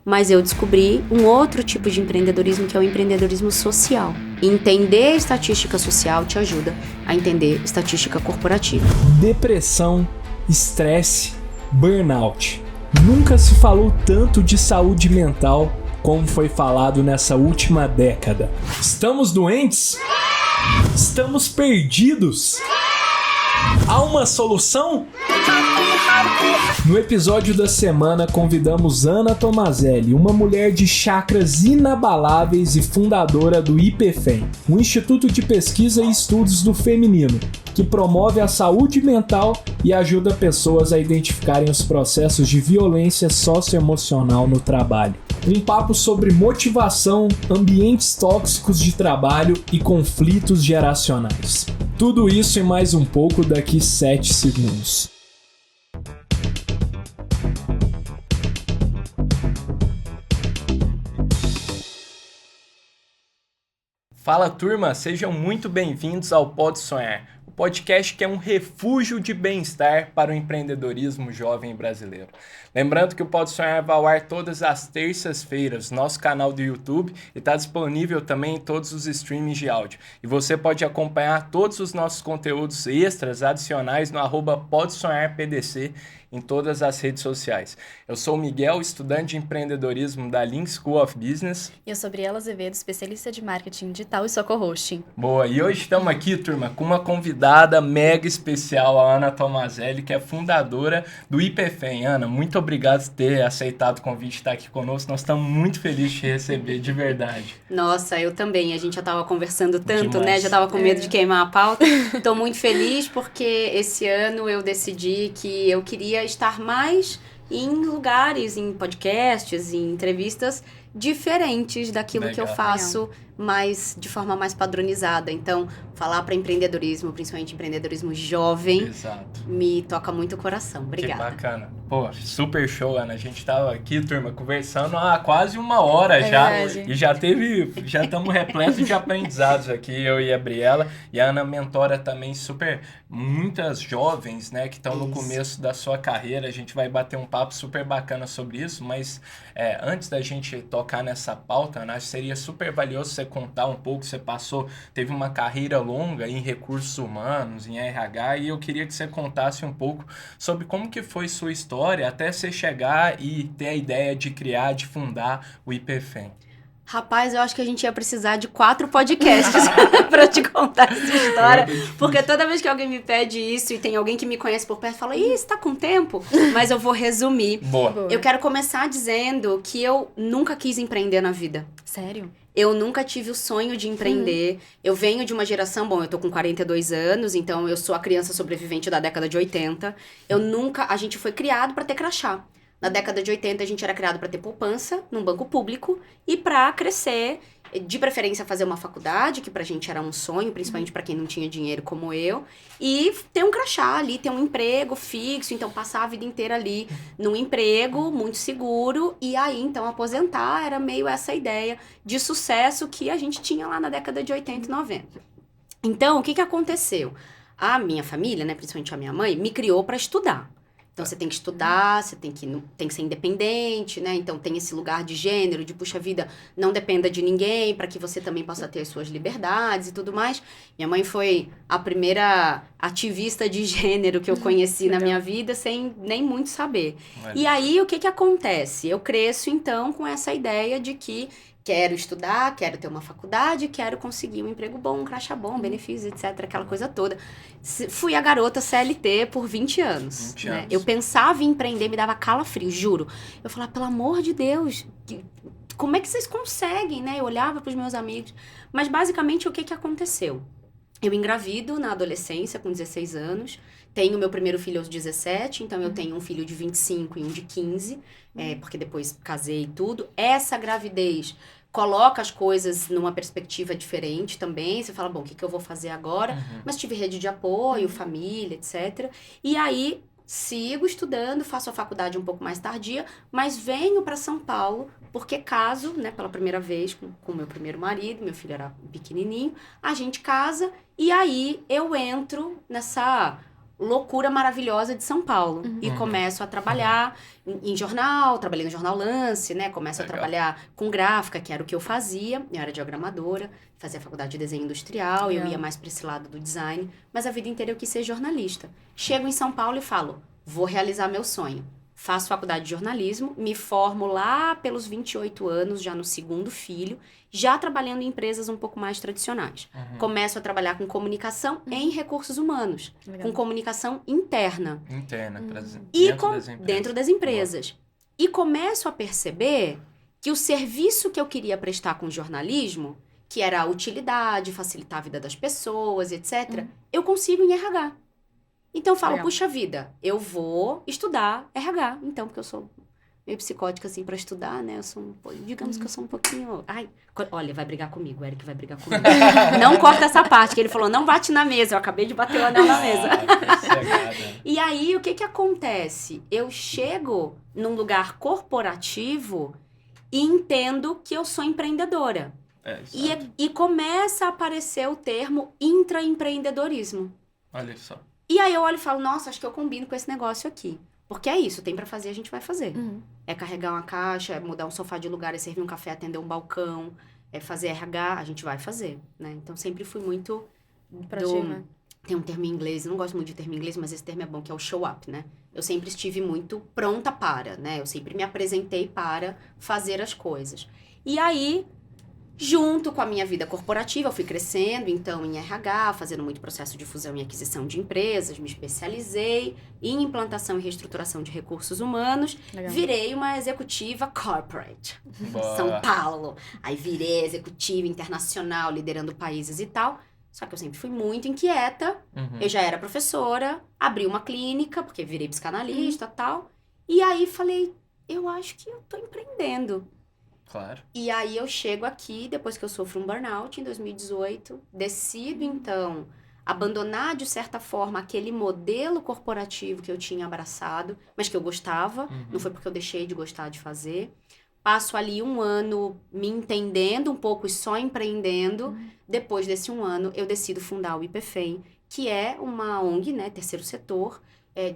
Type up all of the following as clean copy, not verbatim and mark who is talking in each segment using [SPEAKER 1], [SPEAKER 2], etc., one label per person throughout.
[SPEAKER 1] mas eu descobri um outro tipo de empreendedorismo, que é o empreendedorismo social. Entender estatística social te ajuda a entender estatística corporativa.
[SPEAKER 2] Depressão, estresse, burnout. Nunca se falou tanto de saúde mental como foi falado nessa última década. Estamos doentes? Estamos perdidos? Há uma solução? No episódio da semana, convidamos Ana Tomazelli, uma mulher de chakras inabaláveis e fundadora do IPFEM, um instituto de pesquisa e estudos do feminino, que promove a saúde mental e ajuda pessoas a identificarem os processos de violência socioemocional no trabalho. Um papo sobre motivação, ambientes tóxicos de trabalho e conflitos geracionais. Tudo isso e mais um pouco daqui 7 segundos.
[SPEAKER 3] Fala turma, sejam muito bem-vindos ao Pode Sonhar, o podcast que é um refúgio de bem-estar para o empreendedorismo jovem brasileiro. Lembrando que o Pode Sonhar vai ao ar todas as terças-feiras no nosso canal do YouTube e está disponível também em todos os streamings de áudio. E você pode acompanhar todos os nossos conteúdos extras adicionais no @podesonharpdc em todas as redes sociais. Eu sou o Miguel, estudante de empreendedorismo da Link School of Business.
[SPEAKER 4] E eu sou Briela Azevedo, especialista de marketing digital e sou co-hosting.
[SPEAKER 3] Boa, e hoje estamos aqui, turma, com uma convidada mega especial, a Ana Tomazelli, que é fundadora do IPFEM. Ana, muito obrigado por ter aceitado o convite de estar aqui conosco. Nós estamos muito felizes de te receber, de verdade.
[SPEAKER 1] Nossa, eu também. A gente já estava conversando tanto,
[SPEAKER 3] Demais.
[SPEAKER 1] né? Já estava com medo de queimar a pauta. Estou muito feliz porque esse ano eu decidi que eu queria estar mais em lugares, em podcasts, em entrevistas diferentes daquilo que eu faço, mas de forma mais padronizada. Então, falar para empreendedorismo, principalmente empreendedorismo jovem,
[SPEAKER 3] Exato.
[SPEAKER 1] me toca muito o coração. Obrigada.
[SPEAKER 3] Que bacana. Pô, super show, Ana. A gente tava aqui, turma, conversando há quase uma hora já.
[SPEAKER 4] Verdade.
[SPEAKER 3] E já estamos repletos de aprendizados aqui, eu e a Briela. E a Ana mentora também muitas jovens, né, que estão no começo da sua carreira. A gente vai bater um papo super bacana sobre isso, mas antes da gente tocar nessa pauta, Ana, acho que seria super valioso você contar um pouco. Você teve uma carreira longa em recursos humanos, em RH, e eu queria que você contasse um pouco sobre como que foi sua história até você chegar e ter a ideia de criar, de fundar o IPFEM.
[SPEAKER 1] Rapaz, eu acho que a gente ia precisar de 4 podcasts pra te contar essa história. Porque toda vez que alguém me pede isso e tem alguém que me conhece por perto, fala, você tá com tempo? Mas eu vou resumir.
[SPEAKER 3] Boa.
[SPEAKER 1] Eu quero começar dizendo que eu nunca quis empreender na vida.
[SPEAKER 4] Sério?
[SPEAKER 1] Eu nunca tive o sonho de empreender. Eu venho de uma geração... Bom, eu tô com 42 anos, então eu sou a criança sobrevivente da década de 80. A gente foi criado pra ter crachá. Na década de 80, a gente era criado para ter poupança num banco público e para crescer, de preferência fazer uma faculdade, que pra gente era um sonho, principalmente para quem não tinha dinheiro como eu, e ter um crachá ali, ter um emprego fixo, então passar a vida inteira ali num emprego muito seguro, e aí então aposentar. Era meio essa ideia de sucesso que a gente tinha lá na década de 80 e 90. Então, o que aconteceu? A minha família, né, principalmente a minha mãe, me criou para estudar. Então, você tem que estudar, você tem que ser independente, né? Então, tem esse lugar de gênero, de puxa vida, não dependa de ninguém, para que você também possa ter as suas liberdades e tudo mais. Minha mãe foi a primeira ativista de gênero que eu conheci na minha vida, sem nem muito saber. E aí, o que acontece? Eu cresço, então, com essa ideia de que quero estudar, quero ter uma faculdade, quero conseguir um emprego bom, um crachá bom, benefícios, etc., aquela coisa toda. Fui a garota CLT por 20 anos.
[SPEAKER 3] 20
[SPEAKER 1] né?
[SPEAKER 3] anos.
[SPEAKER 1] Eu pensava em empreender, me dava calafrio, juro. Eu falava, pelo amor de Deus, como é que vocês conseguem, né? Eu olhava para os meus amigos. Mas, basicamente, o que aconteceu? Eu engravido na adolescência, com 16 anos. Tenho meu primeiro filho aos 17, então eu tenho um filho de 25 e um de 15, porque depois casei e tudo. Essa gravidez coloca as coisas numa perspectiva diferente também. Você fala, bom, o que eu vou fazer agora? Mas tive rede de apoio, família, etc. E aí, sigo estudando, faço a faculdade um pouco mais tardia, mas venho para São Paulo, porque caso, né, pela primeira vez com meu primeiro marido, meu filho era pequenininho, a gente casa, e aí eu entro nessa loucura maravilhosa de São Paulo. E começo a trabalhar em jornal, trabalhei no Jornal Lance, né? Começo a trabalhar com gráfica, que era o que eu fazia. Eu era diagramadora, fazia faculdade de desenho industrial, eu ia mais para esse lado do design. Mas a vida inteira eu quis ser jornalista. Chego em São Paulo e falo, vou realizar meu sonho. Faço faculdade de jornalismo, me formo lá pelos 28 anos, já no segundo filho, já trabalhando em empresas um pouco mais tradicionais. Começo a trabalhar com comunicação em recursos humanos, com comunicação interna.
[SPEAKER 3] Interna,
[SPEAKER 1] Dentro das empresas. E começo a perceber que o serviço que eu queria prestar com o jornalismo, que era a utilidade, facilitar a vida das pessoas, etc., eu consigo em RH. Então eu falo, puxa vida, eu vou estudar RH. Então, porque eu sou meio psicótica, assim, pra estudar, né? Eu sou digamos que eu sou um pouquinho... Ai, olha, vai brigar comigo, o Eric vai brigar comigo. Não corta essa parte, que ele falou, não bate na mesa. Eu acabei de bater o anel na mesa. E aí, o que acontece? Eu chego num lugar corporativo e entendo que eu sou empreendedora. E começa a aparecer o termo intraempreendedorismo.
[SPEAKER 3] Olha só.
[SPEAKER 1] E aí eu olho e falo, nossa, acho que eu combino com esse negócio aqui. Porque é isso, tem pra fazer, a gente vai fazer. É carregar uma caixa, é mudar um sofá de lugar, é servir um café, atender um balcão, é fazer RH, a gente vai fazer, né? Então sempre fui muito tem um termo em inglês, eu não gosto muito de termo em inglês, mas esse termo é bom, que é o show up, né? Eu sempre estive muito pronta para, né? Eu sempre me apresentei para fazer as coisas. E aí, junto com a minha vida corporativa, eu fui crescendo, então, em RH, fazendo muito processo de fusão e aquisição de empresas, me especializei em implantação e reestruturação de recursos humanos, virei uma executiva corporate, São Paulo. Aí virei executiva internacional, liderando países e tal. Só que eu sempre fui muito inquieta, eu já era professora, abri uma clínica, porque virei psicanalista e tal. E aí falei, eu acho que eu tô empreendendo.
[SPEAKER 3] Claro.
[SPEAKER 1] E aí eu chego aqui, depois que eu sofro um burnout, em 2018, decido, então, abandonar, de certa forma, aquele modelo corporativo que eu tinha abraçado, mas que eu gostava, não foi porque eu deixei de gostar de fazer. Passo ali um ano me entendendo um pouco e só empreendendo. Depois desse um ano, eu decido fundar o IPFEM, que é uma ONG, né, terceiro setor,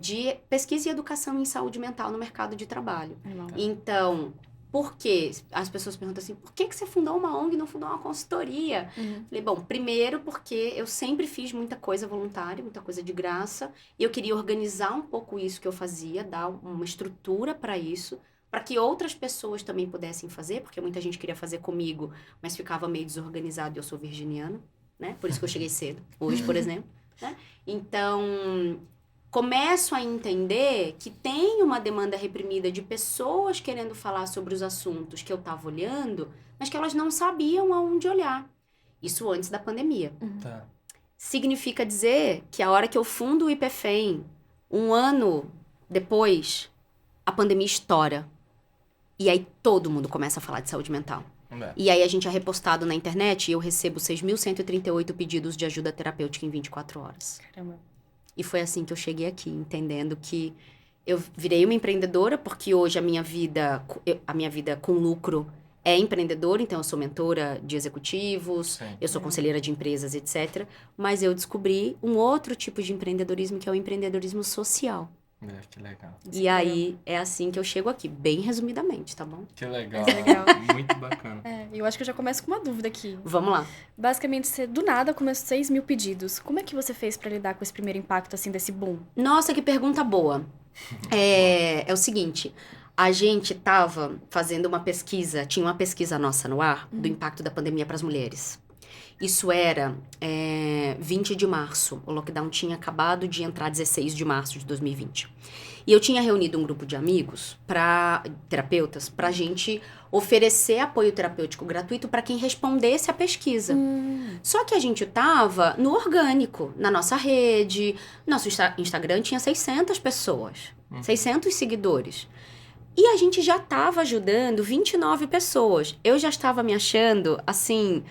[SPEAKER 1] de pesquisa e educação em saúde mental no mercado de trabalho. Então... Por quê? As pessoas perguntam assim, por que você fundou uma ONG e não fundou uma consultoria? Falei, bom, primeiro porque eu sempre fiz muita coisa voluntária, muita coisa de graça, e eu queria organizar um pouco isso que eu fazia, dar uma estrutura para isso, para que outras pessoas também pudessem fazer, porque muita gente queria fazer comigo, mas ficava meio desorganizado e eu sou virginiana, né? Por isso que eu cheguei cedo, hoje, por exemplo, né? Então... começo a entender que tem uma demanda reprimida de pessoas querendo falar sobre os assuntos que eu estava olhando, mas que elas não sabiam aonde olhar. Isso antes da pandemia. Significa dizer que a hora que eu fundo o IPFEM, um ano depois, a pandemia estoura. E aí todo mundo começa a falar de saúde mental. E aí a gente é repostado na internet e eu recebo 6.138 pedidos de ajuda terapêutica em 24 horas.
[SPEAKER 4] Caramba.
[SPEAKER 1] E foi assim que eu cheguei aqui, entendendo que eu virei uma empreendedora, porque hoje a minha vida com lucro é empreendedora, então eu sou mentora de executivos, eu sou conselheira de empresas, etc. Mas eu descobri um outro tipo de empreendedorismo, que é o empreendedorismo social.
[SPEAKER 3] Que legal.
[SPEAKER 1] E aí, é assim que eu chego aqui, bem resumidamente, tá bom?
[SPEAKER 3] Que legal. Muito bacana.
[SPEAKER 4] Eu acho que eu já começo com uma dúvida aqui.
[SPEAKER 1] Vamos lá.
[SPEAKER 4] Basicamente, você do nada começou 6 mil pedidos. Como é que você fez pra lidar com esse primeiro impacto, assim, desse boom?
[SPEAKER 1] Nossa, que pergunta boa. É o seguinte, a gente tava fazendo uma pesquisa, tinha uma pesquisa nossa no ar, do impacto da pandemia para as mulheres. Isso era 20 de março. O lockdown tinha acabado de entrar 16 de março de 2020. E eu tinha reunido um grupo de amigos, terapeutas, pra gente oferecer apoio terapêutico gratuito para quem respondesse à pesquisa. Só que a gente tava no orgânico, na nossa rede. Nosso Instagram tinha 600 pessoas, 600 seguidores. E a gente já tava ajudando 29 pessoas. Eu já estava me achando, assim...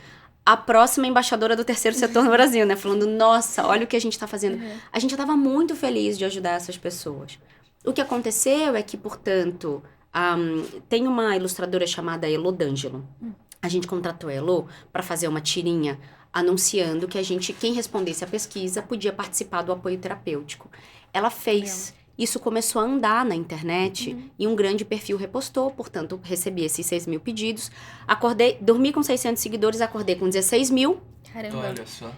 [SPEAKER 1] a próxima embaixadora do terceiro setor no Brasil, né? Falando, nossa, olha o que a gente tá fazendo. A gente já tava muito feliz de ajudar essas pessoas. O que aconteceu é que, portanto, tem uma ilustradora chamada Elo D'Angelo. A gente contratou a Elo para fazer uma tirinha anunciando que quem respondesse a pesquisa podia participar do apoio terapêutico. Ela fez. Isso começou a andar na internet e um grande perfil repostou, portanto, recebi esses 6 mil pedidos. Dormi com 600 seguidores, acordei com 16 mil.
[SPEAKER 4] Caramba.
[SPEAKER 3] Olha só.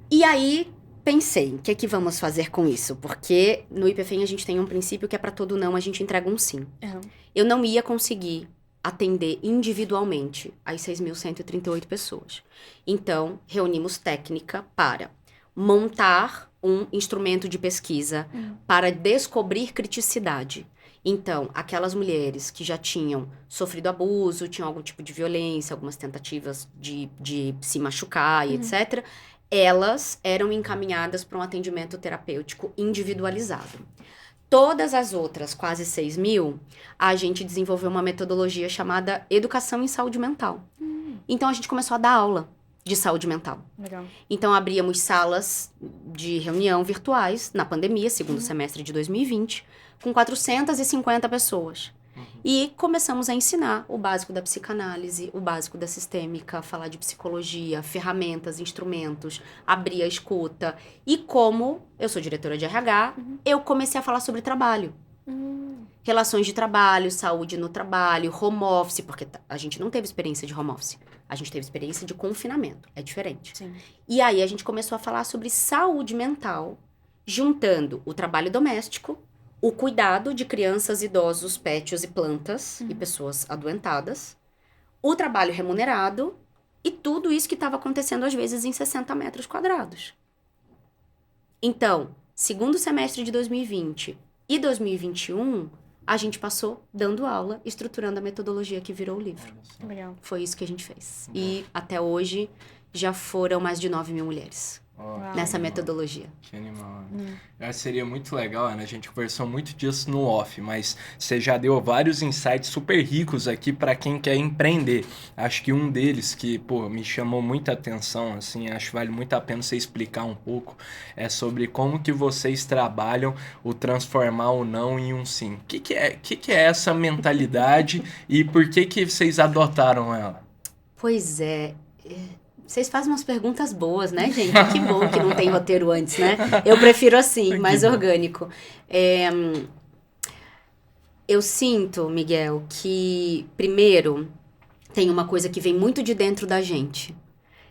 [SPEAKER 1] E aí, pensei, o que vamos fazer com isso? Porque no IPFEM a gente tem um princípio que é para todo não, a gente entrega um sim.
[SPEAKER 4] Uhum.
[SPEAKER 1] Eu não ia conseguir atender individualmente as 6.138 pessoas. Então, reunimos técnica para montar um instrumento de pesquisa para descobrir criticidade. Então, aquelas mulheres que já tinham sofrido abuso, tinham algum tipo de violência, algumas tentativas de se machucar e etc., elas eram encaminhadas para um atendimento terapêutico individualizado. Todas as outras, quase 6 mil, a gente desenvolveu uma metodologia chamada Educação em Saúde Mental. Então, a gente começou a dar aula de saúde mental.
[SPEAKER 4] Legal.
[SPEAKER 1] Então, abríamos salas de reunião virtuais na pandemia, segundo semestre de 2020, com 450 pessoas. E começamos a ensinar o básico da psicanálise, o básico da sistêmica, falar de psicologia, ferramentas, instrumentos, abrir a escuta. E como eu sou diretora de RH, eu comecei a falar sobre trabalho. Relações de trabalho, saúde no trabalho, home office, porque a gente não teve experiência de home office. A gente teve experiência de confinamento, é diferente.
[SPEAKER 4] Sim.
[SPEAKER 1] E aí a gente começou a falar sobre saúde mental, juntando o trabalho doméstico, o cuidado de crianças, idosos, pets e plantas e pessoas adoentadas, o trabalho remunerado e tudo isso que estava acontecendo às vezes em 60 metros quadrados. Então, segundo semestre de 2020 e 2021, a gente passou dando aula, estruturando a metodologia que virou o livro.
[SPEAKER 4] Legal.
[SPEAKER 1] Foi isso que a gente fez. E até hoje já foram mais de 9 mil mulheres nessa metodologia.
[SPEAKER 3] Que animal. Seria muito legal, Ana. A gente conversou muito disso no off, mas você já deu vários insights super ricos aqui para quem quer empreender. Acho que um deles que, me chamou muita atenção, assim, acho que vale muito a pena você explicar um pouco, é sobre como que vocês trabalham o transformar o não em um sim. O que é essa mentalidade e por que vocês adotaram ela?
[SPEAKER 1] Pois é. Vocês fazem umas perguntas boas, né, gente? Que bom que não tem roteiro antes, né? Eu prefiro assim, mais orgânico. Eu sinto, Miguel, que, primeiro, tem uma coisa que vem muito de dentro da gente.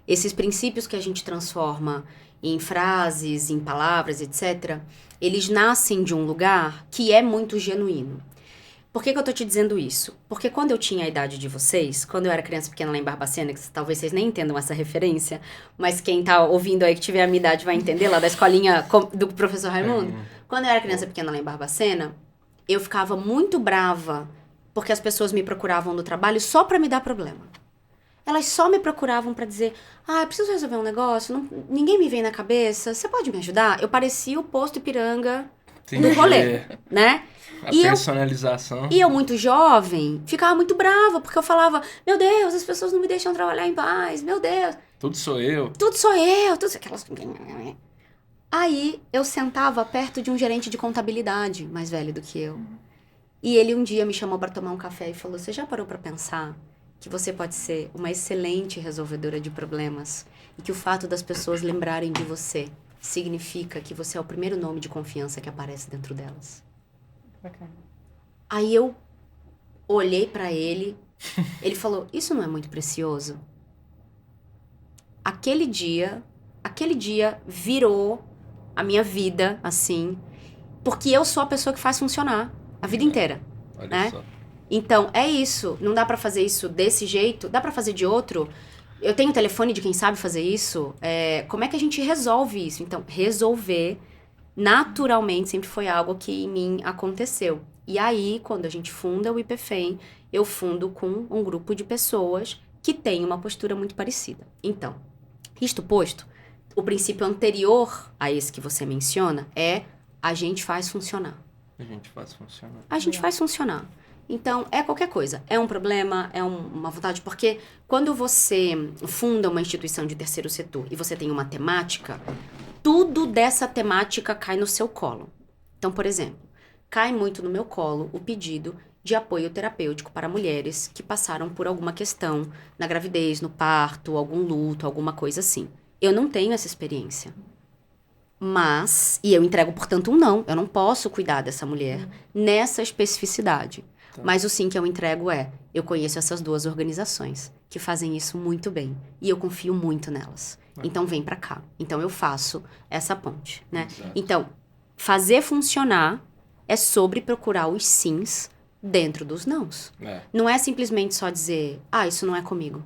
[SPEAKER 1] Esses princípios que a gente transforma em frases, em palavras, etc., eles nascem de um lugar que é muito genuíno. Por que eu tô te dizendo isso? Porque quando eu tinha a idade de vocês, quando eu era criança pequena lá em Barbacena, que talvez vocês nem entendam essa referência, mas quem tá ouvindo aí que tiver a minha idade vai entender, lá da escolinha do professor Raimundo. Quando eu era criança pequena lá em Barbacena, eu ficava muito brava porque as pessoas me procuravam no trabalho só pra me dar problema. Elas só me procuravam pra dizer, eu preciso resolver um negócio, ninguém me vem na cabeça, você pode me ajudar? Eu parecia o posto Ipiranga no rolê, né?
[SPEAKER 3] A personalização.
[SPEAKER 1] E eu, muito jovem, ficava muito brava, porque eu falava, meu Deus, as pessoas não me deixam trabalhar em paz, meu Deus.
[SPEAKER 3] Tudo sou eu.
[SPEAKER 1] Aquelas... Aí, eu sentava perto de um gerente de contabilidade, mais velho do que eu. E ele um dia me chamou para tomar um café e falou, você já parou para pensar que você pode ser uma excelente resolvedora de problemas e que o fato das pessoas lembrarem de você significa que você é o primeiro nome de confiança que aparece dentro delas?
[SPEAKER 4] Bacana.
[SPEAKER 1] Aí eu olhei pra ele, ele falou, isso não é muito precioso? Aquele dia virou a minha vida, assim, porque eu sou a pessoa que faz funcionar a vida inteira,
[SPEAKER 3] Olha
[SPEAKER 1] né?
[SPEAKER 3] só.
[SPEAKER 1] Então, é isso, não dá pra fazer isso desse jeito, dá pra fazer de outro. Eu tenho o telefone de quem sabe fazer isso, como é que a gente resolve isso? Então, resolver naturalmente sempre foi algo que em mim aconteceu. E aí, quando a gente funda o IPFEM, eu fundo com um grupo de pessoas que tem uma postura muito parecida. Então, isto posto, o princípio anterior a esse que você menciona é a gente faz funcionar.
[SPEAKER 3] A gente faz funcionar.
[SPEAKER 1] A gente faz funcionar. Então, é qualquer coisa. É um problema, é uma vontade. Porque quando você funda uma instituição de terceiro setor e você tem uma temática, tudo dessa temática cai no seu colo. Então, por exemplo, cai muito no meu colo o pedido de apoio terapêutico para mulheres que passaram por alguma questão na gravidez, no parto, algum luto, alguma coisa assim. Eu não tenho essa experiência. E eu entrego, portanto, um não. Eu não posso cuidar dessa mulher nessa especificidade.
[SPEAKER 3] Tá.
[SPEAKER 1] Mas o sim que eu entrego eu conheço essas 2 organizações que fazem isso muito bem. E eu confio muito nelas. Então, vem pra cá. Então, eu faço essa ponte, né?
[SPEAKER 3] Exato.
[SPEAKER 1] Então, fazer funcionar é sobre procurar os sims dentro dos nãos. Não é simplesmente só dizer, isso não é comigo.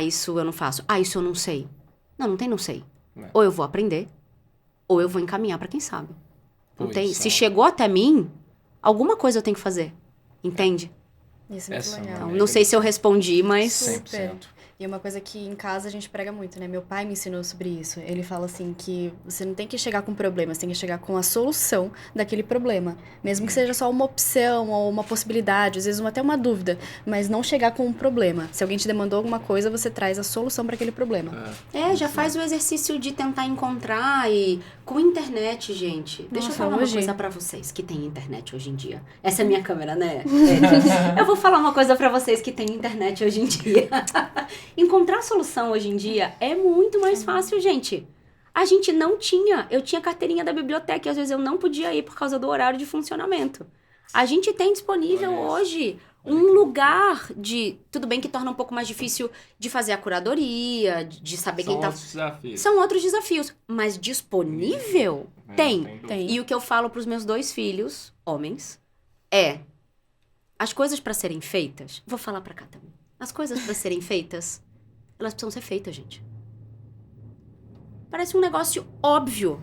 [SPEAKER 1] Isso eu não faço. Isso eu não sei. Não tem não sei. Ou eu vou aprender, ou eu vou encaminhar pra quem sabe. Não tem. Se chegou até mim, alguma coisa eu tenho que fazer. Entende?
[SPEAKER 4] Isso é muito legal.
[SPEAKER 1] Então, não sei se eu respondi, mas...
[SPEAKER 3] 100%.
[SPEAKER 4] E uma coisa que em casa a gente prega muito, né? Meu pai me ensinou sobre isso. Ele fala assim que você não tem que chegar com problemas, tem que chegar com a solução daquele problema. Mesmo que seja só uma opção ou uma possibilidade, às vezes até uma dúvida, mas não chegar com um problema. Se alguém te demandou alguma coisa, você traz a solução para aquele problema.
[SPEAKER 1] Já faz o exercício de tentar encontrar e... Com internet, gente. Deixa eu falar uma coisa pra vocês que tem internet hoje em dia. Essa é a minha câmera, né? Eu vou falar uma coisa pra vocês que tem internet hoje em dia. Encontrar solução hoje em dia é muito mais fácil, gente. A gente não tinha. Eu tinha carteirinha da biblioteca e às vezes eu não podia ir por causa do horário de funcionamento. A gente tem disponível hoje um lugar de... Tudo bem que torna um pouco mais difícil de fazer a curadoria, de saber quem tá...
[SPEAKER 3] São outros desafios.
[SPEAKER 1] São outros desafios. Mas disponível? Tem.
[SPEAKER 4] Tem.
[SPEAKER 1] E o que eu falo pros meus 2 filhos, homens, as coisas pra serem feitas... Vou falar pra cá também. As coisas pra serem feitas, elas precisam ser feitas, gente. Parece um negócio óbvio.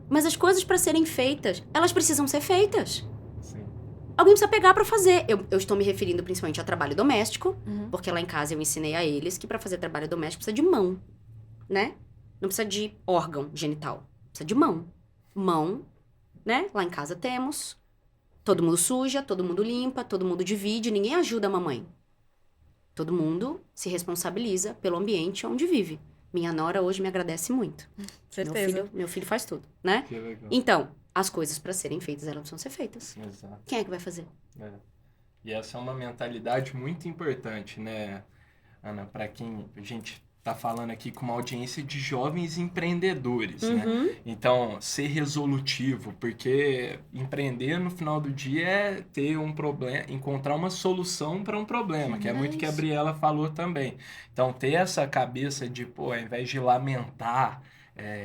[SPEAKER 1] Mas as coisas pra serem feitas, elas precisam ser feitas.
[SPEAKER 3] Sim.
[SPEAKER 1] Alguém precisa pegar pra fazer. Eu estou me referindo principalmente a trabalho doméstico, porque lá em casa eu ensinei a eles que pra fazer trabalho doméstico precisa de mão, né? Não precisa de órgão genital, precisa de mão. Mão, né? Lá em casa temos. Todo mundo suja, todo mundo limpa, todo mundo divide, ninguém ajuda a mamãe. Todo mundo se responsabiliza pelo ambiente onde vive. Minha nora hoje me agradece muito.
[SPEAKER 4] Certeza.
[SPEAKER 1] Meu filho faz tudo, né?
[SPEAKER 3] Que legal.
[SPEAKER 1] Então, as coisas pra serem feitas, elas precisam ser feitas.
[SPEAKER 3] Exato.
[SPEAKER 1] Quem é que vai fazer?
[SPEAKER 3] E essa é uma mentalidade muito importante, né, Ana? Para quem a gente tá falando aqui com uma audiência de jovens empreendedores, né? Então, ser resolutivo, porque empreender no final do dia é ter um problema, encontrar uma solução para um problema, que é muito que a Briela falou também. Então, ter essa cabeça de, ao invés de lamentar,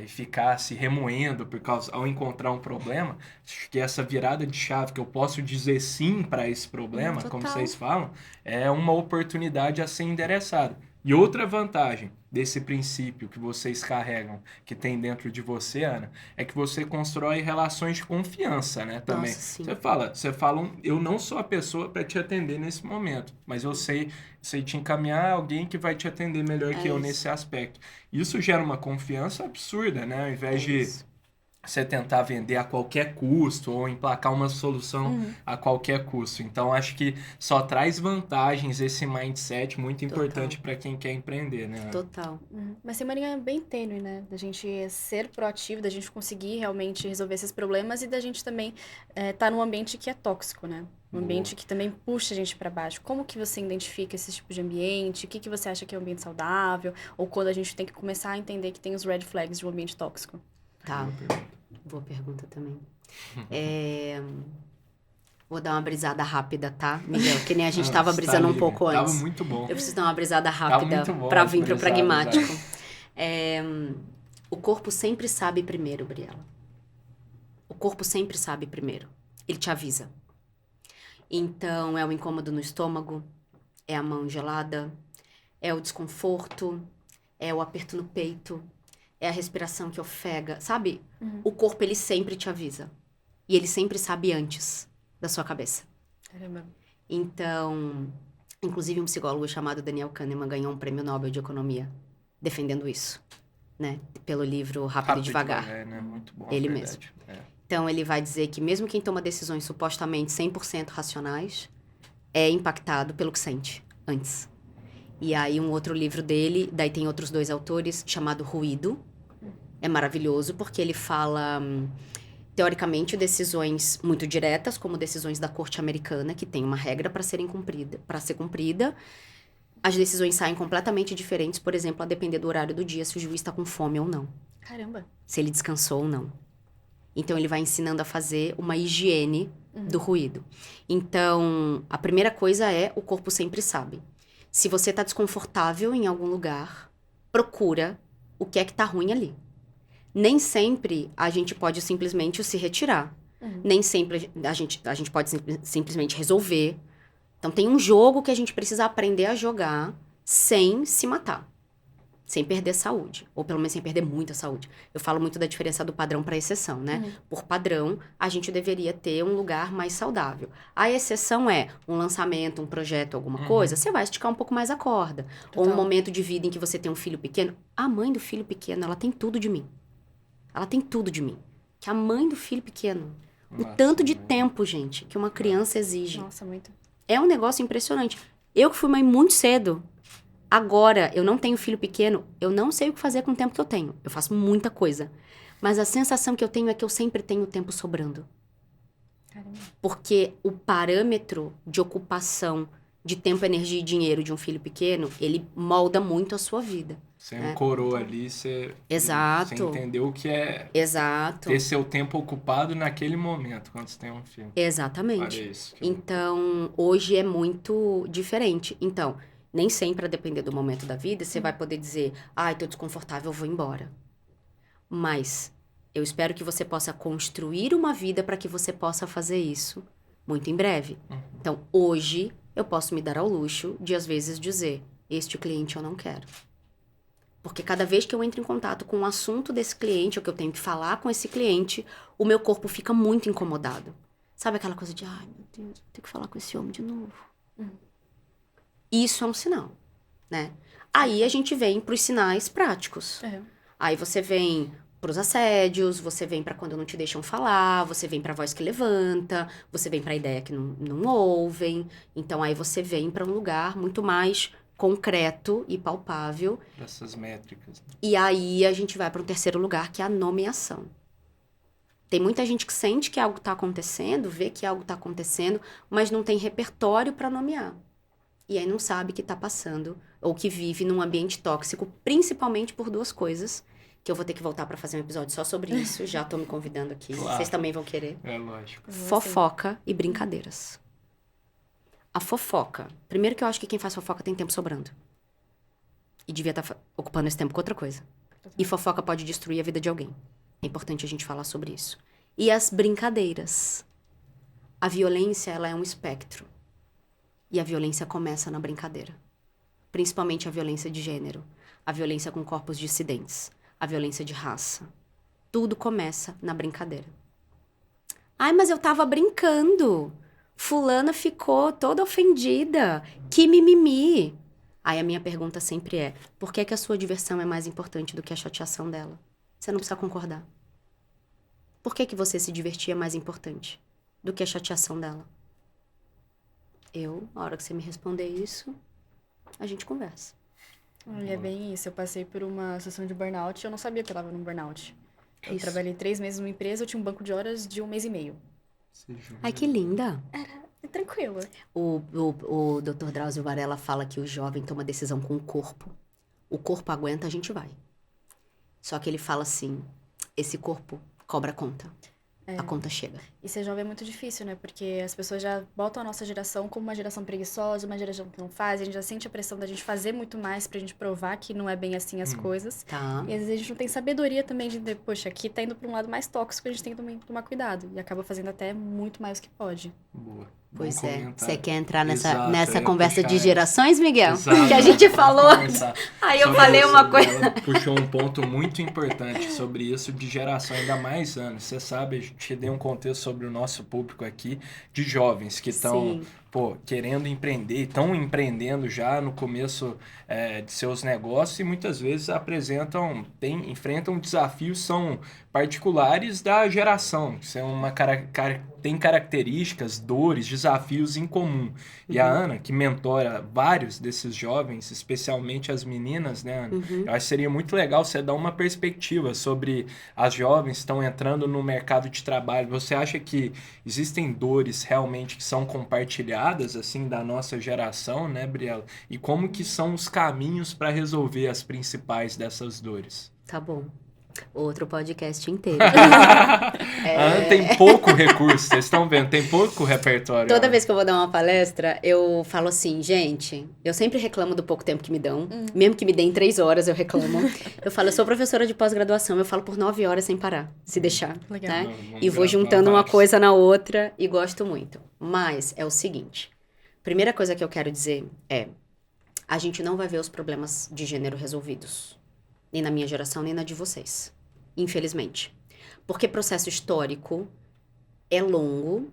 [SPEAKER 3] e ficar se remoendo ao encontrar um problema, acho que essa virada de chave que eu posso dizer sim para esse problema, como vocês falam, é uma oportunidade a ser endereçada. E outra vantagem desse princípio que vocês carregam, que tem dentro de você, Ana, é que você constrói relações de confiança, né, também.
[SPEAKER 1] Nossa, sim.
[SPEAKER 3] Você fala, eu não sou a pessoa para te atender nesse momento, mas eu sei te encaminhar alguém que vai te atender melhor que eu nesse aspecto. Isso gera uma confiança absurda, né, ao invés de você tentar vender a qualquer custo ou emplacar uma solução a qualquer custo. Então, acho que só traz vantagens esse mindset muito importante para quem quer empreender, né?
[SPEAKER 1] Total.
[SPEAKER 4] Mas tem uma linha bem tênue, né? Da gente ser proativo, da gente conseguir realmente resolver esses problemas e da gente também tá num ambiente que é tóxico, né? Um ambiente que também puxa a gente para baixo. Como que você identifica esse tipo de ambiente? O que você acha que é um ambiente saudável? Ou quando a gente tem que começar a entender que tem os red flags de um ambiente tóxico?
[SPEAKER 1] Tá. Boa pergunta também. Vou dar uma brisada rápida, tá, Miguel? Que nem a gente tava brisando um pouco antes.
[SPEAKER 3] Tava muito bom.
[SPEAKER 1] Eu preciso dar uma brisada rápida
[SPEAKER 3] muito bom
[SPEAKER 1] pra vir pro
[SPEAKER 3] brisada,
[SPEAKER 1] pragmático. O corpo sempre sabe primeiro, Briela. O corpo sempre sabe primeiro. Ele te avisa. Então, é o incômodo no estômago, é a mão gelada, é o desconforto, é o aperto no peito, é a respiração que ofega, sabe? O corpo, ele sempre te avisa. E ele sempre sabe antes da sua cabeça.
[SPEAKER 4] Caramba.
[SPEAKER 1] Então, inclusive um psicólogo chamado Daniel Kahneman ganhou um prêmio Nobel de Economia defendendo isso, né? Pelo livro Rápido e Devagar.
[SPEAKER 3] Né? Muito bom,
[SPEAKER 1] Ele
[SPEAKER 3] verdade.
[SPEAKER 1] mesmo. Então, ele vai dizer que mesmo quem toma decisões supostamente 100% racionais é impactado pelo que sente antes. E aí, um outro livro dele, daí tem outros 2 autores, chamado Ruído. É maravilhoso, porque ele fala teoricamente, decisões muito diretas, como decisões da corte americana, que tem uma regra para ser cumprida. As decisões saem completamente diferentes, por exemplo, a depender do horário do dia, se o juiz está com fome ou não.
[SPEAKER 4] Caramba.
[SPEAKER 1] Se ele descansou ou não. Então, ele vai ensinando a fazer uma higiene do ruído. Então, a primeira coisa é, o corpo sempre sabe. Se você está desconfortável em algum lugar, procura o que é que tá ruim ali. Nem sempre a gente pode simplesmente se retirar. Nem sempre a gente pode simplesmente resolver. Então, tem um jogo que a gente precisa aprender a jogar sem se matar. Sem perder saúde. Ou pelo menos sem perder muita saúde. Eu falo muito da diferença do padrão para exceção, né? Por padrão, a gente deveria ter um lugar mais saudável. A exceção é um lançamento, um projeto, alguma coisa, você vai esticar um pouco mais a corda. Ou um momento de vida em que você tem um filho pequeno. A mãe do filho pequeno, ela tem tudo de mim. Ela tem tudo de mim. Que a mãe do filho pequeno. O tanto de tempo, gente, que uma criança exige.
[SPEAKER 4] Nossa, muito.
[SPEAKER 1] É um negócio impressionante. Eu que fui mãe muito cedo. Agora, eu não tenho filho pequeno, eu não sei o que fazer com o tempo que eu tenho. Eu faço muita coisa. Mas a sensação que eu tenho é que eu sempre tenho tempo sobrando.
[SPEAKER 4] Caramba.
[SPEAKER 1] Porque o parâmetro de ocupação de tempo, energia e dinheiro de um filho pequeno, ele molda muito a sua vida.
[SPEAKER 3] Você ancorou ali, você
[SPEAKER 1] Exato.
[SPEAKER 3] entendeu o que é
[SPEAKER 1] Exato.
[SPEAKER 3] ter seu tempo ocupado naquele momento, quando você tem um filho.
[SPEAKER 1] Exatamente.
[SPEAKER 3] Olha isso.
[SPEAKER 1] Então, hoje é muito diferente. Então, nem sempre, a depender do momento da vida, você vai poder dizer, ai, tô desconfortável, eu vou embora. Mas eu espero que você possa construir uma vida para que você possa fazer isso muito em breve. Então, hoje, eu posso me dar ao luxo de, às vezes, dizer, este cliente eu não quero. Porque cada vez que eu entro em contato com o assunto desse cliente, ou que eu tenho que falar com esse cliente, o meu corpo fica muito incomodado. Sabe aquela coisa de, ai, meu Deus, vou ter que falar com esse homem de novo. Isso é um sinal, né? Aí a gente vem pros sinais práticos. Aí você vem pros assédios, você vem pra quando não te deixam falar, você vem pra voz que levanta, você vem pra ideia que não ouvem. Então aí você vem pra um lugar muito mais concreto e palpável.
[SPEAKER 3] Essas métricas.
[SPEAKER 1] E aí a gente vai para um terceiro lugar, que é a nomeação. Tem muita gente que sente que algo está acontecendo, vê que algo está acontecendo, mas não tem repertório para nomear. E aí não sabe que está passando, ou que vive num ambiente tóxico, principalmente por duas coisas, que eu vou ter que voltar para fazer um episódio só sobre isso, já tô me convidando aqui,
[SPEAKER 3] Claro.
[SPEAKER 1] Vocês também vão querer.
[SPEAKER 3] É lógico.
[SPEAKER 1] Fofoca e brincadeiras. A fofoca. Primeiro que eu acho que quem faz fofoca tem tempo sobrando. E devia estar ocupando esse tempo com outra coisa. E fofoca pode destruir a vida de alguém. É importante a gente falar sobre isso. E as brincadeiras. A violência, ela é um espectro. E a violência começa na brincadeira. Principalmente a violência de gênero. A violência com corpos dissidentes. A violência de raça. Tudo começa na brincadeira. Ai, mas eu tava brincando. Fulana ficou toda ofendida. Que mimimi. Aí a minha pergunta sempre é, por que a sua diversão é mais importante do que a chateação dela? Você não precisa concordar. Por que você se divertir é mais importante do que a chateação dela? A hora que você me responder isso, a gente conversa.
[SPEAKER 4] Olha, é bem isso. Eu passei por uma sessão de burnout e eu não sabia que eu estava num burnout. Eu
[SPEAKER 1] Isso.
[SPEAKER 4] trabalhei 3 meses numa empresa, eu tinha um banco de horas de 1 mês e meio.
[SPEAKER 1] Ai, que linda.
[SPEAKER 4] É tranquilo.
[SPEAKER 1] O Dr. Drauzio Varela fala que o jovem toma decisão com o corpo. O corpo aguenta, a gente vai. Só que ele fala assim, esse corpo cobra a conta. A conta chega.
[SPEAKER 4] E ser jovem é muito difícil, né? Porque as pessoas já botam a nossa geração como uma geração preguiçosa, uma geração que não faz. A gente já sente a pressão da gente fazer muito mais pra gente provar que não é bem assim as coisas.
[SPEAKER 1] Tá.
[SPEAKER 4] E às vezes a gente não tem sabedoria também de dizer, poxa, aqui tá indo pra um lado mais tóxico, a gente tem que também tomar cuidado. E acaba fazendo até muito mais que pode.
[SPEAKER 3] Boa.
[SPEAKER 1] Pois
[SPEAKER 3] Bom
[SPEAKER 1] é.
[SPEAKER 3] comentário.
[SPEAKER 1] Você quer entrar nessa
[SPEAKER 3] Exato, eu ia
[SPEAKER 1] conversa
[SPEAKER 3] puxar
[SPEAKER 1] de
[SPEAKER 3] essa.
[SPEAKER 1] gerações, Miguel?
[SPEAKER 3] Exato.
[SPEAKER 1] Que a gente falou.
[SPEAKER 3] Vamos conversar.
[SPEAKER 1] Aí eu
[SPEAKER 3] Sobre
[SPEAKER 1] falei
[SPEAKER 3] isso,
[SPEAKER 1] uma coisa.
[SPEAKER 3] ela puxou um ponto muito importante sobre isso de geração, ainda mais anos. Você sabe, a gente deu um contexto sobre o nosso público aqui de jovens que estão,
[SPEAKER 1] Sim.
[SPEAKER 3] querendo empreender, estão empreendendo já no começo de seus negócios e muitas vezes enfrentam desafios são particulares da geração. Isso é uma têm características, dores, desafios em comum. E a Ana, que mentora vários desses jovens, especialmente as meninas, né, Ana? Eu acho que seria muito legal você dar uma perspectiva sobre as jovens que estão entrando no mercado de trabalho. Você acha que existem dores realmente que são compartilhadas, assim, da nossa geração, né, Briela? E como que são os caminhos para resolver as principais dessas dores?
[SPEAKER 1] Tá bom. Outro podcast inteiro.
[SPEAKER 3] A Ana tem pouco recurso, vocês estão vendo, tem pouco repertório.
[SPEAKER 1] Toda vez que eu vou dar uma palestra, eu falo assim, gente, eu sempre reclamo do pouco tempo que me dão. Mesmo que me deem 3 horas, eu reclamo. Eu falo, eu sou professora de pós-graduação, eu falo por 9 horas sem parar, se deixar.
[SPEAKER 4] Legal.
[SPEAKER 1] Né?
[SPEAKER 3] Vamos
[SPEAKER 1] E vou
[SPEAKER 3] virar
[SPEAKER 1] juntando uma
[SPEAKER 3] vários.
[SPEAKER 1] coisa na outra e gosto muito. Mas é o seguinte, primeira coisa que eu quero dizer é, a gente não vai ver os problemas de gênero resolvidos. Nem na minha geração, nem na de vocês. Infelizmente. Porque processo histórico é longo,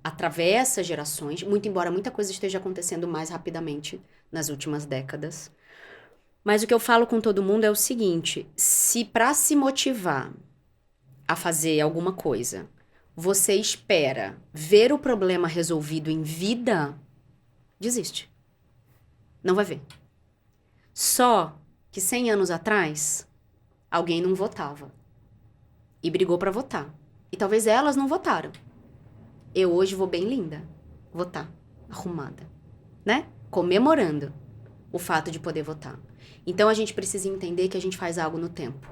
[SPEAKER 1] atravessa gerações, muito embora muita coisa esteja acontecendo mais rapidamente nas últimas décadas. Mas o que eu falo com todo mundo é o seguinte, se para se motivar a fazer alguma coisa, você espera ver o problema resolvido em vida, desiste. Não vai ver. Só que 100 anos atrás, alguém não votava. E brigou pra votar. E talvez elas não votaram. Eu hoje vou bem linda. Votar. Arrumada. Né? Comemorando o fato de poder votar. Então a gente precisa entender que a gente faz algo no tempo.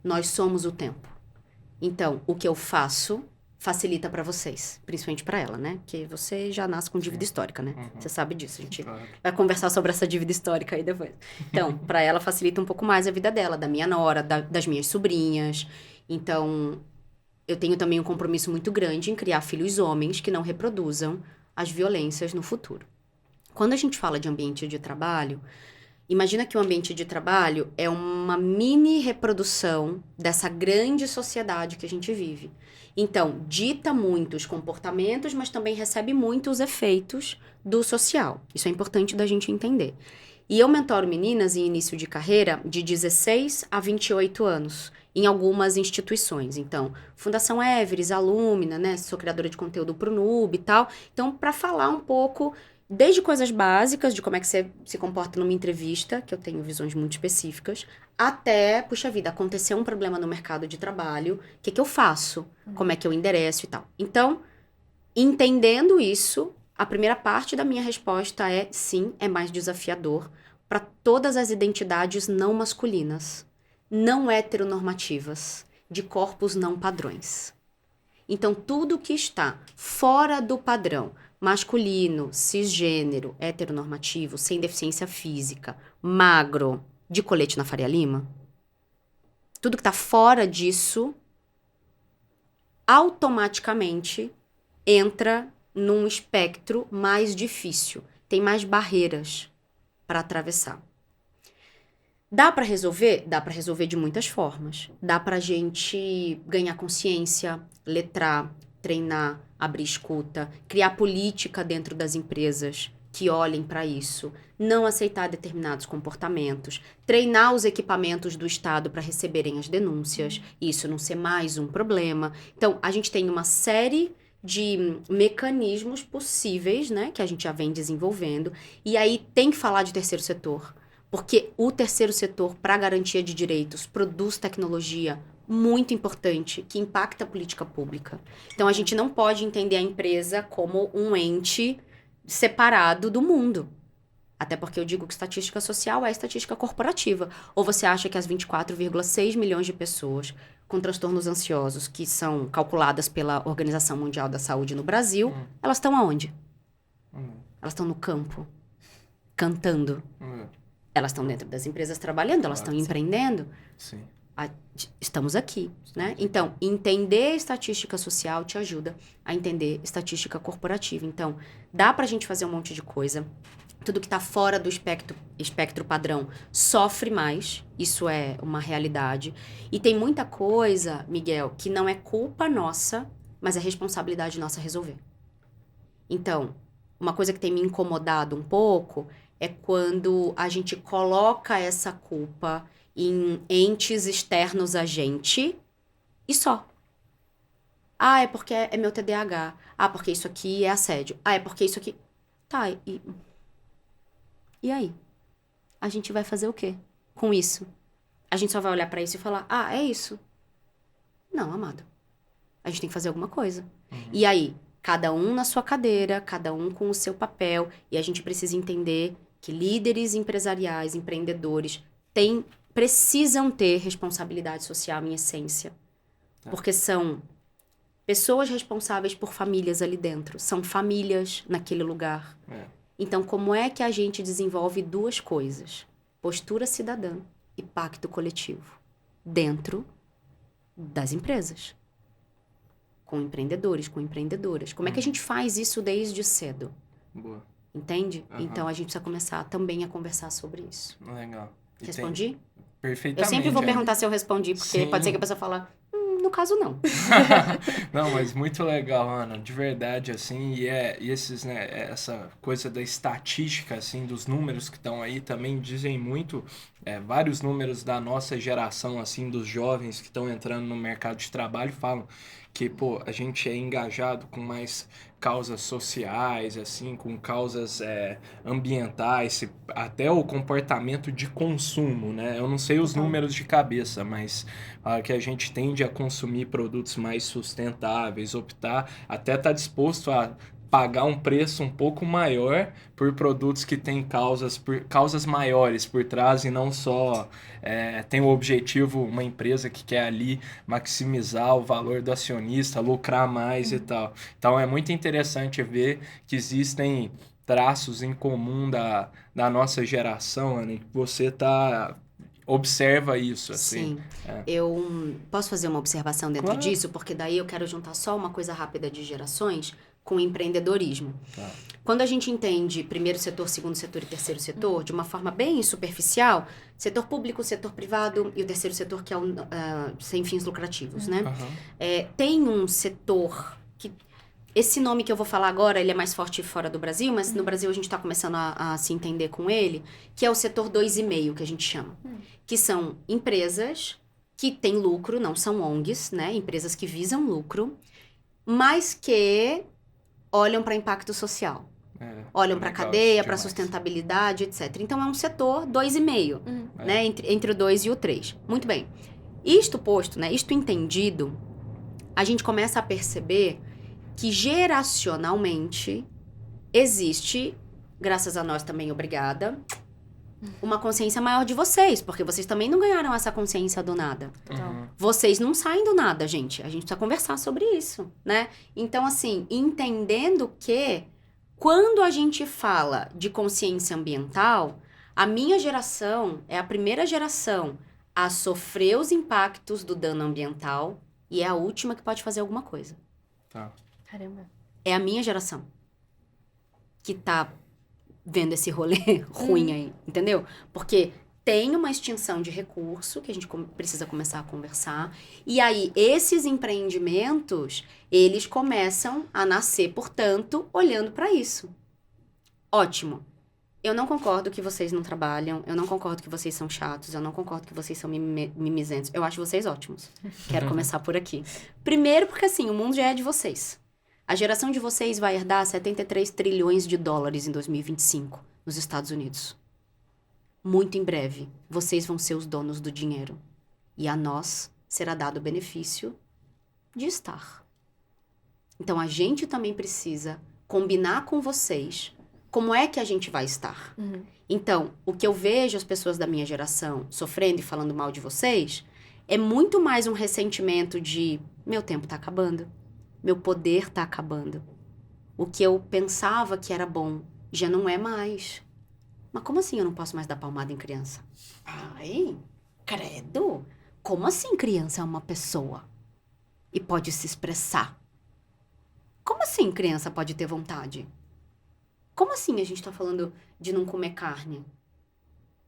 [SPEAKER 1] Nós somos o tempo. Então, o que eu faço facilita pra vocês. Principalmente pra ela, né? Porque você já nasce com dívida histórica, né? Você sabe disso. A gente vai conversar sobre essa dívida histórica aí depois. Então, pra ela facilita um pouco mais a vida dela, da minha nora, das minhas sobrinhas. Então, eu tenho também um compromisso muito grande em criar filhos homens que não reproduzam as violências no futuro. Quando a gente fala de ambiente de trabalho, imagina que o ambiente de trabalho é uma mini reprodução dessa grande sociedade que a gente vive. Então, dita muito os comportamentos, mas também recebe muito os efeitos do social. Isso é importante da gente entender. E eu mentoro meninas em início de carreira de 16 a 28 anos, em algumas instituições. Então, Fundação Everest, Alumna, né? Sou criadora de conteúdo pro Nube e tal. Então, para falar um pouco, desde coisas básicas, de como é que você se comporta numa entrevista, que eu tenho visões muito específicas, até, puxa vida, aconteceu um problema no mercado de trabalho, o que eu faço? Como é que eu endereço e tal. Então, entendendo isso, a primeira parte da minha resposta é sim, é mais desafiador para todas as identidades não masculinas, não heteronormativas, de corpos não padrões. Então, tudo que está fora do padrão masculino, cisgênero, heteronormativo, sem deficiência física, magro, de colete na Faria Lima, tudo que está fora disso, automaticamente entra num espectro mais difícil. Tem mais barreiras para atravessar. Dá para resolver? Dá para resolver de muitas formas. Dá para a gente ganhar consciência, letrar, treinar, abrir escuta, criar política dentro das empresas que olhem para isso, não aceitar determinados comportamentos, treinar os equipamentos do Estado para receberem as denúncias, e isso não ser mais um problema. Então, a gente tem uma série de mecanismos possíveis, né, que a gente já vem desenvolvendo, e aí tem que falar de terceiro setor, porque o terceiro setor, para garantia de direitos, produz tecnologia muito importante, que impacta a política pública. Então, a gente não pode entender a empresa como um ente separado do mundo. Até porque eu digo que estatística social é estatística corporativa. Ou você acha que as 24,6 milhões de pessoas com transtornos ansiosos, que são calculadas pela Organização Mundial da Saúde no Brasil, elas estão aonde? Elas estão no campo, cantando. Elas estão dentro das empresas trabalhando, elas estão empreendendo.
[SPEAKER 3] Sim.
[SPEAKER 1] Estamos aqui, né? Então, entender estatística social te ajuda a entender estatística corporativa. Então, dá pra gente fazer um monte de coisa. Tudo que tá fora do espectro padrão sofre mais. Isso é uma realidade. E tem muita coisa, Miguel, que não é culpa nossa, mas é responsabilidade nossa resolver. Então, uma coisa que tem me incomodado um pouco é quando a gente coloca essa culpa em entes externos a gente e só. Ah, é porque é meu TDAH. Ah, porque isso aqui é assédio. Ah, é porque isso aqui... Tá, e aí? A gente vai fazer o quê com isso? A gente só vai olhar pra isso e falar, ah, é isso. Não, amado. A gente tem que fazer alguma coisa. E aí, cada um na sua cadeira, cada um com o seu papel, e a gente precisa entender que líderes empresariais, empreendedores, precisam ter responsabilidade social em essência. Porque são pessoas responsáveis por famílias ali dentro. São famílias naquele lugar. Então, como é que a gente desenvolve duas coisas? Postura cidadã e pacto coletivo. Dentro das empresas. Com empreendedores, com empreendedoras. Como é que a gente faz isso desde cedo?
[SPEAKER 3] Boa.
[SPEAKER 1] Entende? Então, a gente precisa começar também a conversar sobre isso.
[SPEAKER 3] Legal.
[SPEAKER 1] Respondi?
[SPEAKER 3] Perfeitamente.
[SPEAKER 1] Eu sempre vou
[SPEAKER 3] Ana.
[SPEAKER 1] perguntar se eu respondi, porque pode ser que a pessoa fale, no caso, não.
[SPEAKER 3] Não, mas muito legal, Ana, de verdade, assim, e esses, né, essa coisa da estatística, assim, dos números que estão aí também dizem muito, vários números da nossa geração, assim, dos jovens que estão entrando no mercado de trabalho falam que, pô, a gente é engajado com mais causas sociais, assim, com causas ambientais, até o comportamento de consumo, né? Eu não sei os números de cabeça, mas que a gente tende a consumir produtos mais sustentáveis, optar, até tá disposto a pagar um preço um pouco maior por produtos que têm causas maiores por trás e não só tem o objetivo, uma empresa que quer ali maximizar o valor do acionista, lucrar mais e tal. Então é muito interessante ver que existem traços em comum da nossa geração, Ana, que você observa isso, assim.
[SPEAKER 1] Sim. Eu posso fazer uma observação dentro
[SPEAKER 3] Claro.
[SPEAKER 1] disso? Porque daí eu quero juntar só uma coisa rápida de gerações com empreendedorismo.
[SPEAKER 3] Tá.
[SPEAKER 1] Quando a gente entende primeiro setor, segundo setor e terceiro setor, de uma forma bem superficial, setor público, setor privado e o terceiro setor que é o sem fins lucrativos, né?
[SPEAKER 3] Aham.
[SPEAKER 1] Tem um setor que... Esse nome que eu vou falar agora, ele é mais forte fora do Brasil, mas no Brasil a gente está começando a se entender com ele, que é o setor 2,5, que a gente chama. Que são empresas que têm lucro, não são ONGs, né? Empresas que visam lucro, mas que olham para impacto social. Olham para a
[SPEAKER 3] legal,
[SPEAKER 1] cadeia,
[SPEAKER 3] isso
[SPEAKER 1] para
[SPEAKER 3] demais.
[SPEAKER 1] sustentabilidade, etc. Então, é um setor 2,5, né? Entre o 2 e o 3. Muito bem. Isto posto, né? Isto entendido, a gente começa a perceber que geracionalmente existe, graças a nós também, obrigada, uma consciência maior de vocês, porque vocês também não ganharam essa consciência do nada.
[SPEAKER 3] Uhum.
[SPEAKER 1] Vocês não saem do nada, gente. A gente precisa conversar sobre isso, né? Então, assim, entendendo que quando a gente fala de consciência ambiental, a minha geração é a primeira geração a sofrer os impactos do dano ambiental e é a última que pode fazer alguma coisa.
[SPEAKER 3] Tá.
[SPEAKER 4] Caramba.
[SPEAKER 1] É a minha geração que tá vendo esse rolê ruim aí, entendeu? Porque tem uma extinção de recurso que a gente precisa começar a conversar. E aí, esses empreendimentos, eles começam a nascer, portanto, olhando para isso. Ótimo. Eu não concordo que vocês não trabalham, eu não concordo que vocês são chatos, eu não concordo que vocês são mimizentos. Eu acho vocês ótimos. Quero começar por aqui. Primeiro porque, assim, o mundo já é de vocês. A geração de vocês vai herdar 73 trilhões de dólares em 2025 nos Estados Unidos. Muito em breve, vocês vão ser os donos do dinheiro. E a nós será dado o benefício de estar. Então, a gente também precisa combinar com vocês como é que a gente vai estar. Então, o que eu vejo as pessoas da minha geração sofrendo e falando mal de vocês é muito mais um ressentimento de meu tempo tá acabando. Meu poder tá acabando. O que eu pensava que era bom já não é mais. Mas como assim eu não posso mais dar palmada em criança? Ai, credo. Como assim criança é uma pessoa? E pode se expressar? Como assim criança pode ter vontade? Como assim a gente tá falando de não comer carne?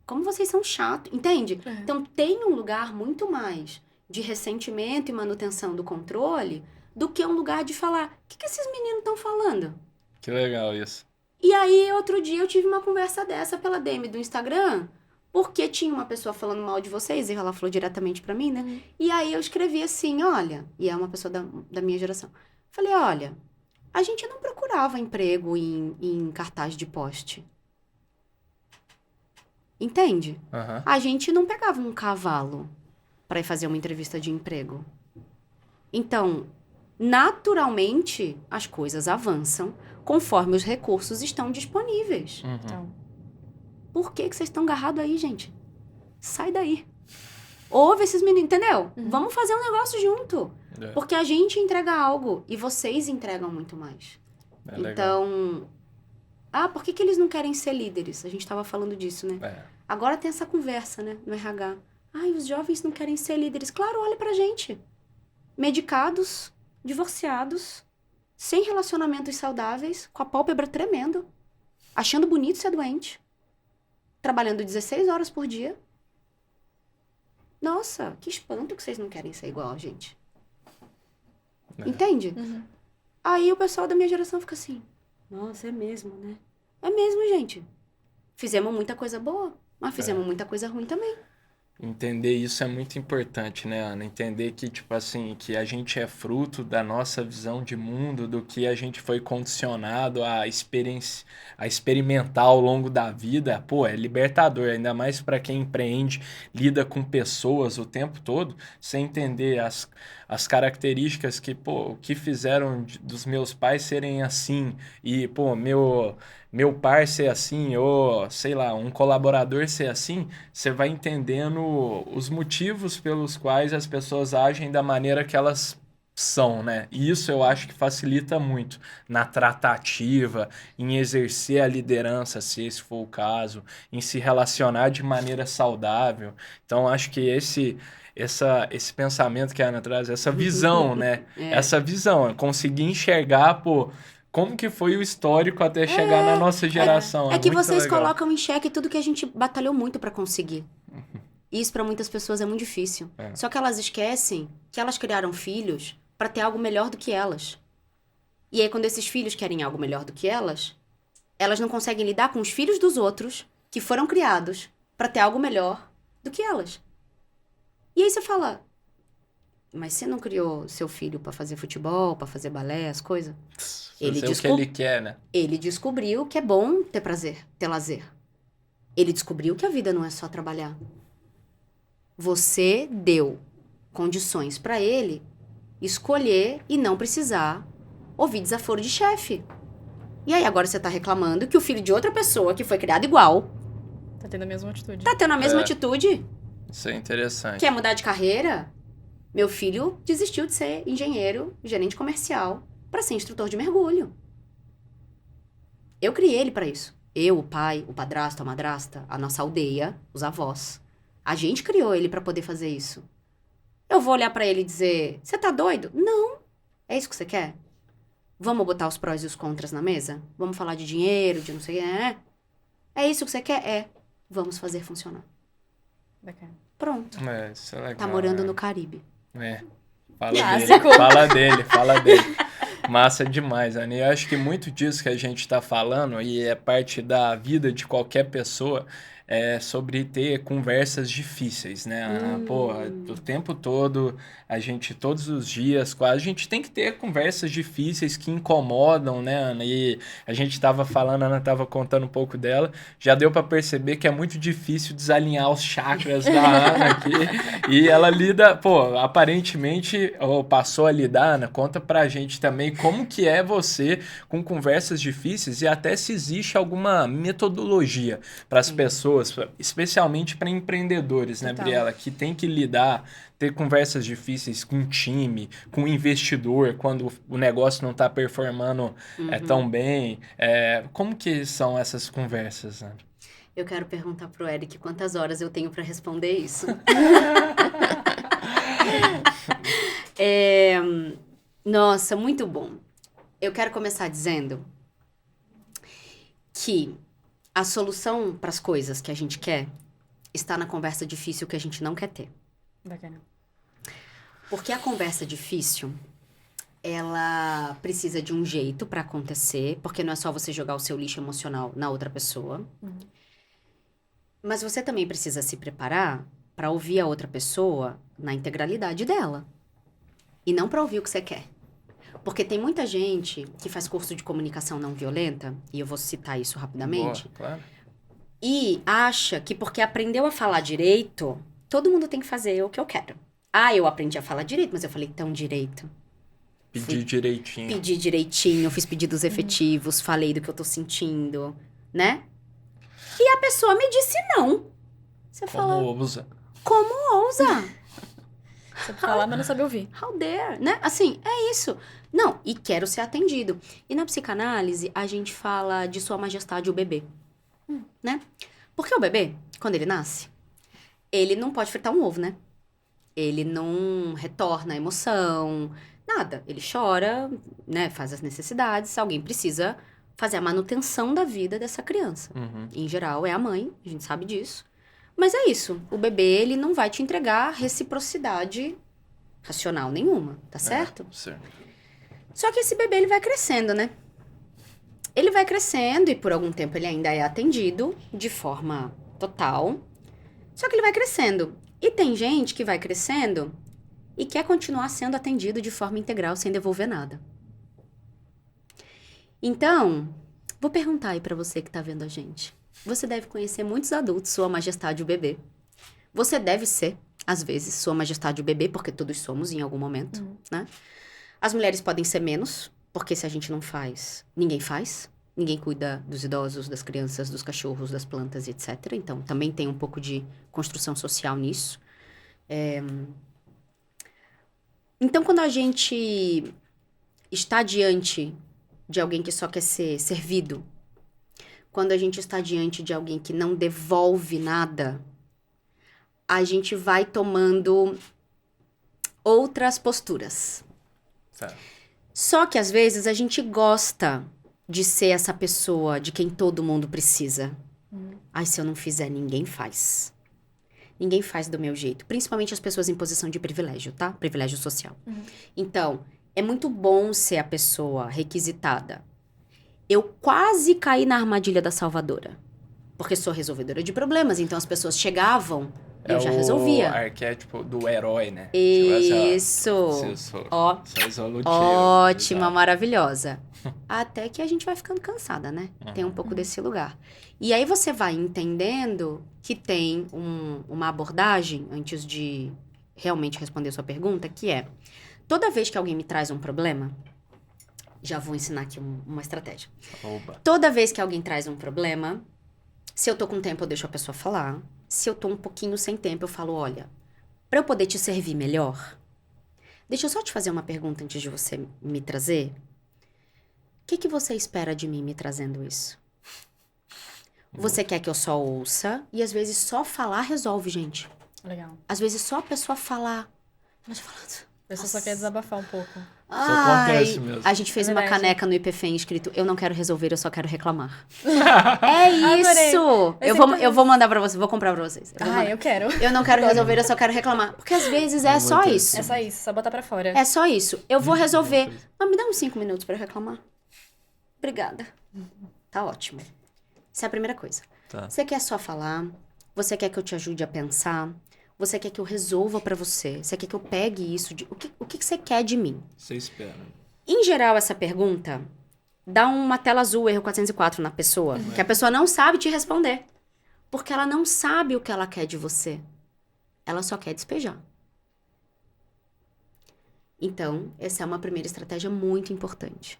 [SPEAKER 1] Como vocês são chatos, entende? Então tem um lugar muito mais de ressentimento e manutenção do controle do que um lugar de falar, o que esses meninos estão falando?
[SPEAKER 3] Que legal isso.
[SPEAKER 1] E aí, outro dia, eu tive uma conversa dessa pela DM do Instagram. porque tinha uma pessoa falando mal de vocês, e ela falou diretamente pra mim, né? E aí eu escrevi assim, olha, e é uma pessoa da minha geração. Falei, olha, a gente não procurava emprego em cartaz de poste. Entende?
[SPEAKER 3] Aham.
[SPEAKER 1] A gente não pegava um cavalo pra ir fazer uma entrevista de emprego. Então, naturalmente, as coisas avançam conforme os recursos estão disponíveis.
[SPEAKER 3] Uhum.
[SPEAKER 4] Então,
[SPEAKER 1] Por que vocês estão agarrados aí, gente? Sai daí. Ouve esses meninos, entendeu? Vamos fazer um negócio junto.
[SPEAKER 3] É.
[SPEAKER 1] Porque a gente entrega algo e vocês entregam muito mais.
[SPEAKER 3] É legal.
[SPEAKER 1] Então, por que eles não querem ser líderes? A gente tava falando disso, né?
[SPEAKER 3] É.
[SPEAKER 1] Agora tem essa conversa, né, no RH. Ai, os jovens não querem ser líderes. Claro, olha pra gente. Medicados, divorciados, sem relacionamentos saudáveis, com a pálpebra tremendo, achando bonito ser doente, trabalhando 16 horas por dia. Nossa, que espanto que vocês não querem ser igual a gente.
[SPEAKER 3] É.
[SPEAKER 1] Entende? Aí o pessoal da minha geração fica assim, nossa, é mesmo, né? É mesmo, gente. Fizemos muita coisa boa, mas fizemos muita coisa ruim também.
[SPEAKER 3] Entender isso é muito importante, né, Ana? Entender que, tipo assim, que a gente é fruto da nossa visão de mundo, do que a gente foi condicionado a experimentar ao longo da vida. Pô, é libertador, ainda mais para quem empreende, lida com pessoas o tempo todo, sem entender as características que, pô, o que fizeram dos meus pais serem assim, e, pô, meu par ser assim, ou, sei lá, um colaborador ser assim, você vai entendendo os motivos pelos quais as pessoas agem da maneira que elas são, né? E isso eu acho que facilita muito na tratativa, em exercer a liderança, se esse for o caso, em se relacionar de maneira saudável. Então, acho que esse pensamento que a Ana traz, essa visão, né? Essa visão, é conseguir enxergar, pô, como que foi o histórico até chegar na nossa geração.
[SPEAKER 1] É que
[SPEAKER 3] muito
[SPEAKER 1] vocês
[SPEAKER 3] legal.
[SPEAKER 1] colocam em xeque tudo que a gente batalhou muito pra conseguir. Isso pra muitas pessoas é muito difícil.
[SPEAKER 3] É.
[SPEAKER 1] Só que elas esquecem que elas criaram filhos pra ter algo melhor do que elas. E aí quando esses filhos querem algo melhor do que elas não conseguem lidar com os filhos dos outros que foram criados pra ter algo melhor do que elas. E aí você fala, mas você não criou seu filho pra fazer futebol, pra fazer balé, as coisas? Ele
[SPEAKER 3] Fazer o que ele quer, né?
[SPEAKER 1] Ele descobriu que é bom ter prazer, ter lazer. Ele descobriu que a vida não é só trabalhar. Você deu condições pra ele escolher e não precisar ouvir desaforo de chefe. E aí agora você tá reclamando que o filho de outra pessoa que foi criado igual
[SPEAKER 4] tá tendo a mesma atitude.
[SPEAKER 1] tá tendo a mesma
[SPEAKER 3] É.
[SPEAKER 1] atitude.
[SPEAKER 3] Isso é interessante.
[SPEAKER 1] Quer mudar de carreira? Meu filho desistiu de ser engenheiro, gerente comercial, pra ser instrutor de mergulho. Eu criei ele pra isso. Eu, o pai, o padrasto, a madrasta, a nossa aldeia, os avós. A gente criou ele pra poder fazer isso. Eu vou olhar pra ele e dizer, você tá doido? Não. É isso que você quer? Vamos botar os prós e os contras na mesa? Vamos falar de dinheiro, de não sei o que, né? É isso que você quer? É. Vamos fazer funcionar.
[SPEAKER 4] Bacana.
[SPEAKER 1] Pronto.
[SPEAKER 3] É, isso é legal.
[SPEAKER 1] Tá morando
[SPEAKER 3] né?
[SPEAKER 1] no Caribe.
[SPEAKER 3] É. Fala
[SPEAKER 4] Clássico.
[SPEAKER 3] dele, fala dele. Massa demais, Ana. E eu acho que muito disso que a gente tá falando, e é parte da vida de qualquer pessoa, é sobre ter conversas difíceis, né? Pô, o tempo todo, a gente, todos os dias, quase, a gente tem que ter conversas difíceis que incomodam, né, Ana? E a gente tava falando, a Ana tava contando um pouco dela, já deu pra perceber que é muito difícil desalinhar os chakras da Ana aqui. E ela lida, pô, aparentemente, ou passou a lidar, Ana, conta pra gente também como que é você com conversas difíceis e até se existe alguma metodologia para as pessoas, especialmente para empreendedores, né,
[SPEAKER 4] Então.
[SPEAKER 3] Briela, que tem que lidar, ter conversas difíceis com o time, com o investidor, quando o negócio não está performando tão bem. Como que são essas conversas, Ana?
[SPEAKER 1] Eu quero perguntar pro Eric quantas horas eu tenho pra responder isso. Nossa, muito bom. Eu quero começar dizendo que a solução para as coisas que a gente quer está na conversa difícil que a gente não quer ter.
[SPEAKER 4] Bacana.
[SPEAKER 1] Porque a conversa difícil, ela precisa de um jeito para acontecer, porque não é só você jogar o seu lixo emocional na outra pessoa. Mas você também precisa se preparar para ouvir a outra pessoa na integralidade dela. E não para ouvir o que você quer. Porque tem muita gente que faz curso de comunicação não violenta, e eu vou citar isso rapidamente,
[SPEAKER 3] Boa, claro.
[SPEAKER 1] e acha que porque aprendeu a falar direito, todo mundo tem que fazer o que eu quero. Ah, eu aprendi a falar direito, mas eu falei tão direito.
[SPEAKER 3] Pedir direitinho.
[SPEAKER 1] Pedi direitinho, fiz pedidos efetivos, falei do que eu tô sentindo, né? E a pessoa me disse não. Você
[SPEAKER 3] Como
[SPEAKER 1] fala,
[SPEAKER 3] ousa.
[SPEAKER 1] como ousa?
[SPEAKER 4] Você falar, mas não sabe ouvir.
[SPEAKER 1] How dare, né? Assim, é isso. Não, e quero ser atendido. E na psicanálise, a gente fala de Sua Majestade o bebê, né? Porque o bebê, quando ele nasce, ele não pode fritar um ovo, né? Ele não retorna a emoção, nada. Ele chora, né? Faz as necessidades. Alguém precisa fazer a manutenção da vida dessa criança.
[SPEAKER 3] Uhum.
[SPEAKER 1] Em geral, é a mãe, a gente sabe disso. Mas é isso. O bebê, ele não vai te entregar reciprocidade racional nenhuma, tá certo?
[SPEAKER 3] Certo.
[SPEAKER 1] Só que esse bebê, ele vai crescendo, né? Ele vai crescendo e por algum tempo ele ainda é atendido de forma total. Só que ele vai crescendo. E tem gente que vai crescendo e quer continuar sendo atendido de forma integral, sem devolver nada. Então, vou perguntar aí pra você que tá vendo a gente. Você deve conhecer muitos adultos, Sua Majestade o bebê. Você deve ser, às vezes, Sua Majestade o bebê, porque todos somos em algum momento, né? As mulheres podem ser menos, porque se a gente não faz, ninguém faz. Ninguém cuida dos idosos, das crianças, dos cachorros, das plantas, etc. Então, também tem um pouco de construção social nisso. Então, quando a gente está diante de alguém que só quer ser servido, quando a gente está diante de alguém que não devolve nada, a gente vai tomando outras posturas.
[SPEAKER 3] Certo.
[SPEAKER 1] Só que às vezes a gente gosta de ser essa pessoa de quem todo mundo precisa. Ai, se eu não fizer, ninguém faz. Ninguém faz do meu jeito. Principalmente as pessoas em posição de privilégio, tá? Privilégio social. Então, é muito bom ser a pessoa requisitada. Eu quase caí na armadilha da salvadora. Porque sou resolvedora de problemas. Então, as pessoas chegavam, eu já resolvia.
[SPEAKER 3] É o arquétipo do herói, né?
[SPEAKER 1] Isso. Ó,
[SPEAKER 3] Sou resolutivo.
[SPEAKER 1] ótima,
[SPEAKER 3] exato.
[SPEAKER 1] maravilhosa. Até que a gente vai ficando cansada, né? Tem um pouco desse lugar. E aí você vai entendendo que tem uma abordagem, antes de realmente responder a sua pergunta, que é, toda vez que alguém me traz um problema, já vou ensinar aqui uma estratégia.
[SPEAKER 3] Oba.
[SPEAKER 1] Toda vez que alguém traz um problema, se eu tô com tempo, eu deixo a pessoa falar. Se eu tô um pouquinho sem tempo, eu falo, olha, pra eu poder te servir melhor, deixa eu só te fazer uma pergunta antes de você me trazer. O que você espera de mim me trazendo isso? Você quer que eu só ouça? E às vezes só falar resolve, gente.
[SPEAKER 4] Legal.
[SPEAKER 1] Às vezes só a pessoa falar. Ela fala,
[SPEAKER 4] A pessoa só quer desabafar um pouco.
[SPEAKER 3] acontece mesmo.
[SPEAKER 1] A gente fez
[SPEAKER 4] É
[SPEAKER 1] uma
[SPEAKER 4] verdade.
[SPEAKER 1] caneca no IPFEM escrito, eu não quero resolver, eu só quero reclamar. É isso!
[SPEAKER 4] Adorei.
[SPEAKER 1] Eu vou mandar pra vocês, vou comprar pra vocês. Eu vou mandar.
[SPEAKER 4] Eu quero.
[SPEAKER 1] Eu não quero resolver, eu só quero reclamar. Porque às vezes é só
[SPEAKER 3] muito
[SPEAKER 1] isso.
[SPEAKER 4] É só isso, só botar pra fora.
[SPEAKER 1] É só isso. Eu vou resolver. Mas me dá uns 5 minutos pra eu reclamar. Obrigada. Tá ótimo. Essa é a primeira coisa.
[SPEAKER 3] Tá.
[SPEAKER 1] Você quer só falar? Você quer que eu te ajude a pensar? Você quer que eu resolva pra você? Você quer que eu pegue isso? O que você quer de mim?
[SPEAKER 3] Você espera.
[SPEAKER 1] Em geral, essa pergunta dá uma tela azul, erro 404 na pessoa. Que a pessoa não sabe te responder. Porque ela não sabe o que ela quer de você. Ela só quer despejar. Então, essa é uma primeira estratégia muito importante.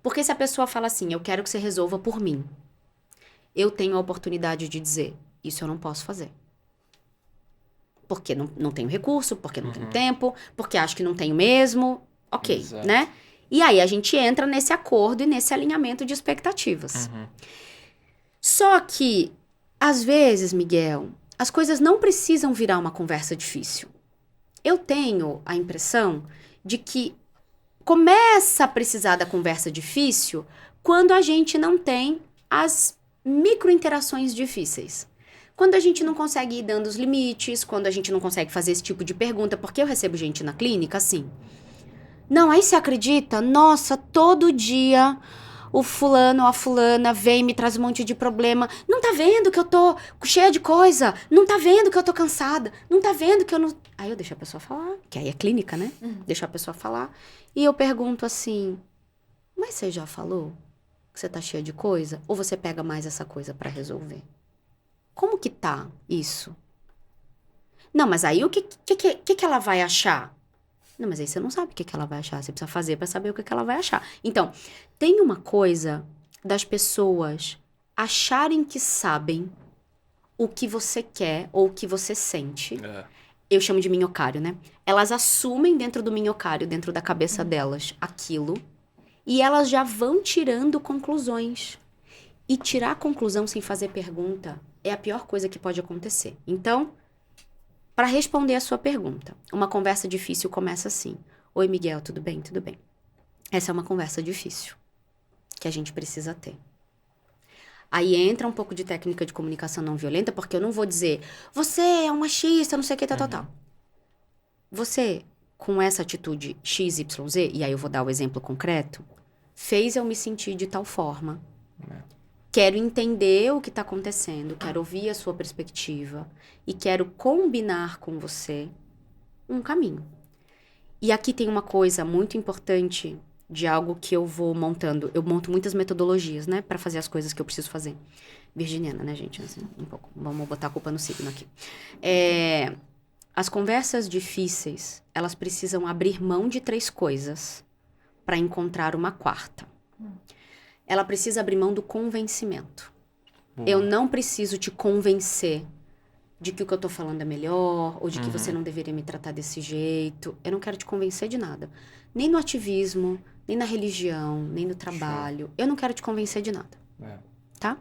[SPEAKER 1] Porque se a pessoa fala assim, eu quero que você resolva por mim, eu tenho a oportunidade de dizer, isso eu não posso fazer. Porque não tenho recurso, porque não tenho tempo, porque acho que não tenho mesmo. Ok,
[SPEAKER 3] Exato.
[SPEAKER 1] né? E aí a gente entra nesse acordo e nesse alinhamento de expectativas. Só que, às vezes, Miguel, as coisas não precisam virar uma conversa difícil. Eu tenho a impressão de que começa a precisar da conversa difícil quando a gente não tem as micro-interações difíceis. Quando a gente não consegue ir dando os limites, quando a gente não consegue fazer esse tipo de pergunta, porque eu recebo gente na clínica assim. Não, aí você acredita? Nossa, todo dia o fulano ou a fulana vem e me traz um monte de problema. Não tá vendo que eu tô cheia de coisa? Não tá vendo que eu tô cansada? Não tá vendo que eu não... Aí eu deixo a pessoa falar, que aí é clínica, né? Deixo a pessoa falar. E eu pergunto assim, mas você já falou que você tá cheia de coisa? Ou você pega mais essa coisa pra resolver? Como que tá isso? Não, mas aí o que ela vai achar? Não, mas aí você não sabe o que ela vai achar. Você precisa fazer pra saber o que ela vai achar. Então, tem uma coisa das pessoas acharem que sabem o que você quer ou o que você sente. Eu chamo de minhocário, né? Elas assumem dentro do minhocário, dentro da cabeça delas, aquilo. E elas já vão tirando conclusões. E tirar conclusão sem fazer pergunta é a pior coisa que pode acontecer. Então... Para responder a sua pergunta, uma conversa difícil começa assim. Oi, Miguel, tudo bem? Tudo bem. Essa é uma conversa difícil que a gente precisa ter. Aí entra um pouco de técnica de comunicação não violenta, porque eu não vou dizer, você é um machista, não sei o que, tal. Você, com essa atitude XYZ, e aí eu vou dar o exemplo concreto, fez eu me sentir de tal forma. Quero entender o que está acontecendo, quero ouvir a sua perspectiva e quero combinar com você um caminho. E aqui tem uma coisa muito importante de algo que eu vou montando. Eu monto muitas metodologias, né, para fazer as coisas que eu preciso fazer. Virginiana, né, gente? Assim, um pouco. Vamos botar a culpa no signo aqui. As conversas difíceis, elas precisam abrir mão de 3 coisas para encontrar uma 4ª. Ela precisa abrir mão do convencimento. Eu não preciso te convencer de que o que eu tô falando é melhor, ou de que você não deveria me tratar desse jeito. Eu não quero te convencer de nada. Nem no ativismo, nem na religião, nem no trabalho. Eu não quero te convencer de nada. Tá?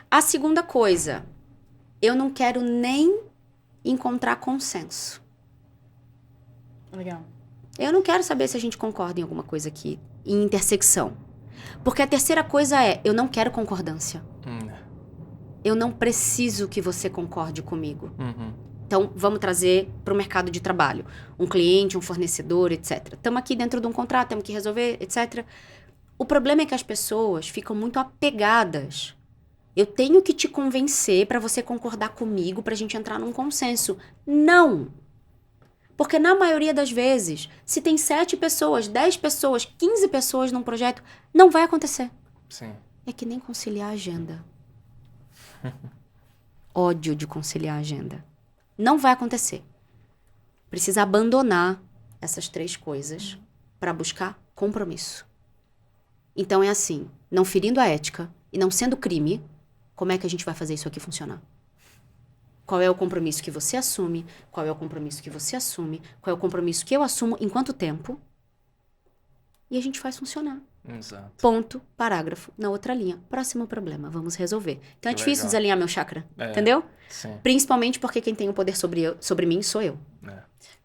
[SPEAKER 1] A segunda coisa, eu não quero nem encontrar consenso.
[SPEAKER 4] Legal.
[SPEAKER 1] Eu não quero saber se a gente concorda em alguma coisa aqui, em intersecção. Porque a terceira coisa é, eu não quero concordância. Eu não preciso que você concorde comigo. Então, vamos trazer para o mercado de trabalho. Um cliente, um fornecedor, etc. Estamos aqui dentro de um contrato, temos que resolver, etc. O problema é que as pessoas ficam muito apegadas. Eu tenho que te convencer para você concordar comigo, para a gente entrar num consenso. Não! Porque na maioria das vezes, se tem 7 pessoas, 10 pessoas, 15 pessoas num projeto, não vai acontecer.
[SPEAKER 3] Sim.
[SPEAKER 1] É que nem conciliar a agenda. Ódio de conciliar a agenda. Não vai acontecer. Precisa abandonar essas 3 coisas para buscar compromisso. Então é assim, não ferindo a ética e não sendo crime, como é que a gente vai fazer isso aqui funcionar? Qual é o compromisso que você assume? Qual é o compromisso que você assume? Qual é o compromisso que eu assumo? Em quanto tempo? E a gente faz funcionar.
[SPEAKER 3] Exato.
[SPEAKER 1] Ponto, parágrafo, na outra linha. Próximo problema, vamos resolver. Então é difícil
[SPEAKER 3] Legal.
[SPEAKER 1] desalinhar meu chakra, entendeu?
[SPEAKER 3] Sim.
[SPEAKER 1] Principalmente porque quem tem o poder sobre mim sou eu.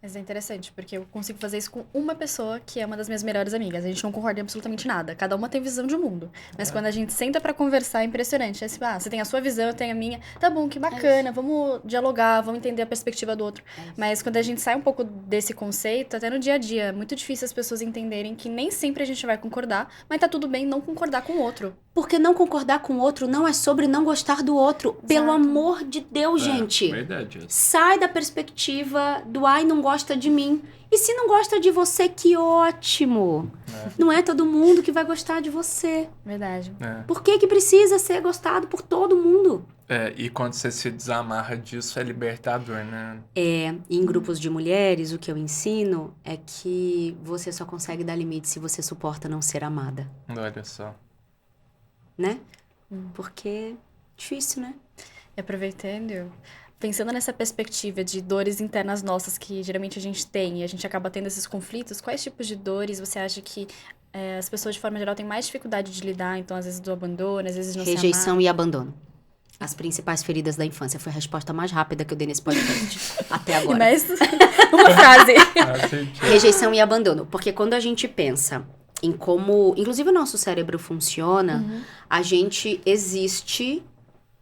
[SPEAKER 4] Mas é interessante, porque eu consigo fazer isso com uma pessoa que é uma das minhas melhores amigas. A gente não concorda em absolutamente nada. Cada uma tem visão de mundo. Mas quando a gente senta pra conversar, é impressionante. É assim, você tem a sua visão, eu tenho a minha. Tá bom, que bacana, vamos dialogar, vamos entender a perspectiva do outro. Mas quando a gente sai um pouco desse conceito, até no dia a dia, é muito difícil as pessoas entenderem que nem sempre a gente vai concordar, mas tá tudo bem não concordar com o outro.
[SPEAKER 1] Porque não concordar com o outro não é sobre não gostar do outro.
[SPEAKER 4] Exato.
[SPEAKER 1] Pelo amor de Deus, gente.
[SPEAKER 3] Verdade.
[SPEAKER 1] Sai da perspectiva do ai, não gosta de mim. E se não gosta de você, que ótimo. Não é todo mundo que vai gostar de você.
[SPEAKER 4] Verdade.
[SPEAKER 1] Por que que precisa ser gostado por todo mundo?
[SPEAKER 3] E quando você se desamarra disso, é libertador, né?
[SPEAKER 1] Em grupos de mulheres, o que eu ensino é que você só consegue dar limite se você suporta não ser amada.
[SPEAKER 3] Olha só.
[SPEAKER 1] Né? Porque é difícil, né?
[SPEAKER 4] E aproveitando, pensando nessa perspectiva de dores internas nossas que geralmente a gente tem e a gente acaba tendo esses conflitos, quais tipos de dores você acha que as pessoas de forma geral têm mais dificuldade de lidar? Então, às vezes do abandono, às vezes não
[SPEAKER 1] Rejeição
[SPEAKER 4] se
[SPEAKER 1] e abandono. As principais feridas da infância. Foi a resposta mais rápida que eu dei nesse podcast. Até agora.
[SPEAKER 4] Mas, uma frase.
[SPEAKER 1] Rejeição e abandono. Porque quando a gente pensa em como, inclusive, o nosso cérebro funciona, a gente existe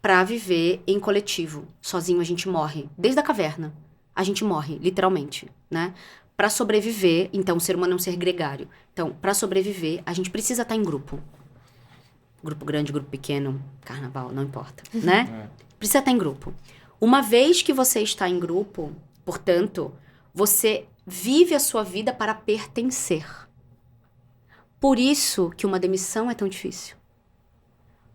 [SPEAKER 1] pra viver em coletivo. Sozinho a gente morre. Desde a caverna. A gente morre, literalmente, né? Pra sobreviver, então o ser humano é um ser gregário. Então, pra sobreviver, a gente precisa estar em grupo. Grupo grande, grupo pequeno, carnaval, não importa, né? Precisa estar em grupo. Uma vez que você está em grupo, portanto, você vive a sua vida para pertencer. Por isso que uma demissão é tão difícil.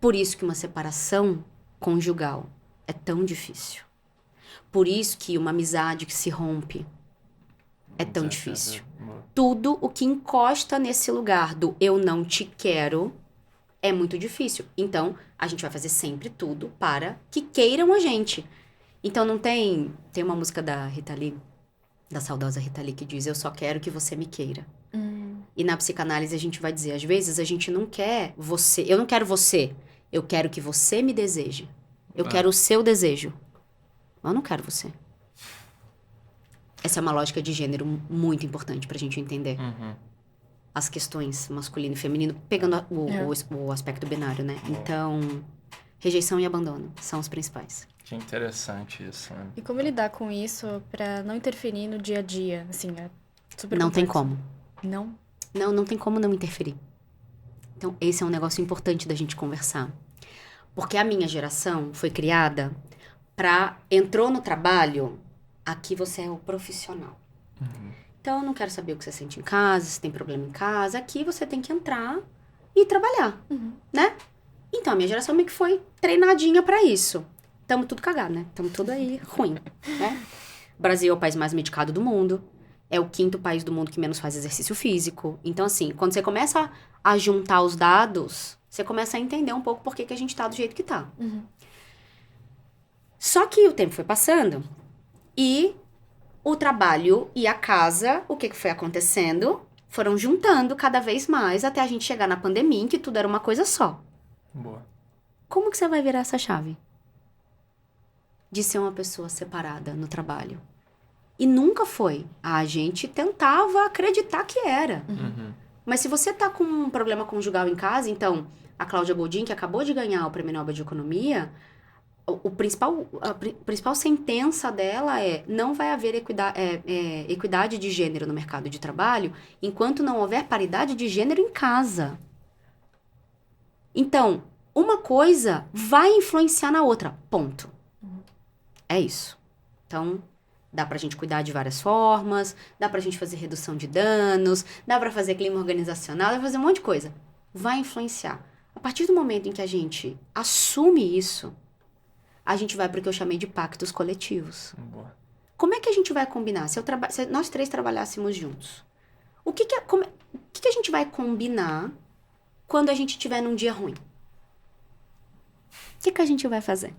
[SPEAKER 1] Por isso que uma separação conjugal é tão difícil. Por isso que uma amizade que se rompe é tão difícil. Tudo o que encosta nesse lugar do eu não te quero é muito difícil. Então, a gente vai fazer sempre tudo para que queiram a gente. Então, não tem... Tem uma música da Rita Lee, da saudosa Rita Lee, que diz: eu só quero que você me queira. E na psicanálise a gente vai dizer, às vezes a gente não quer você... Eu não quero você. Eu quero que você me deseje. Eu quero o seu desejo. Eu não quero você. Essa é uma lógica de gênero muito importante pra gente entender. As questões masculino e feminino, pegando o aspecto binário, né? Então, rejeição e abandono são os principais.
[SPEAKER 3] Que interessante isso, né?
[SPEAKER 4] E como lidar com isso pra não interferir no dia a dia? Assim, é super
[SPEAKER 1] Não tem
[SPEAKER 4] complexo.
[SPEAKER 1] como.
[SPEAKER 4] Não?
[SPEAKER 1] Não tem como não interferir. Então, esse é um negócio importante da gente conversar. Porque a minha geração foi criada pra... Entrou no trabalho, aqui você é o profissional. Então, eu não quero saber o que você sente em casa, se tem problema em casa. Aqui você tem que entrar e trabalhar, né? Então, a minha geração meio que foi treinadinha pra isso. Tamo tudo cagado, né? Tamo tudo aí ruim, né? O Brasil é o país mais medicado do mundo. É o 5º país do mundo que menos faz exercício físico. Então, assim, quando você começa a juntar os dados, você começa a entender um pouco por que a gente tá do jeito que tá. Só que o tempo foi passando e o trabalho e a casa, o que foi acontecendo? Foram juntando cada vez mais até a gente chegar na pandemia, em que tudo era uma coisa só.
[SPEAKER 3] Boa.
[SPEAKER 1] Como que você vai virar essa chave? De ser uma pessoa separada no trabalho. E nunca foi. A gente tentava acreditar que era. Mas se você tá com um problema conjugal em casa, então, a Cláudia Goldin, que acabou de ganhar o Prêmio Nobel de Economia, a principal sentença dela é: não vai haver equidade de gênero no mercado de trabalho enquanto não houver paridade de gênero em casa. Então, uma coisa vai influenciar na outra. Ponto. É isso. Então, dá pra gente cuidar de várias formas, dá pra gente fazer redução de danos, dá pra fazer clima organizacional, dá pra fazer um monte de coisa. Vai influenciar. A partir do momento em que a gente assume isso, a gente vai pro que eu chamei de pactos coletivos.
[SPEAKER 3] Boa.
[SPEAKER 1] Como é que a gente vai combinar? Se nós 3 trabalhássemos juntos, o que a gente vai combinar quando a gente estiver num dia ruim? O que a gente vai fazer?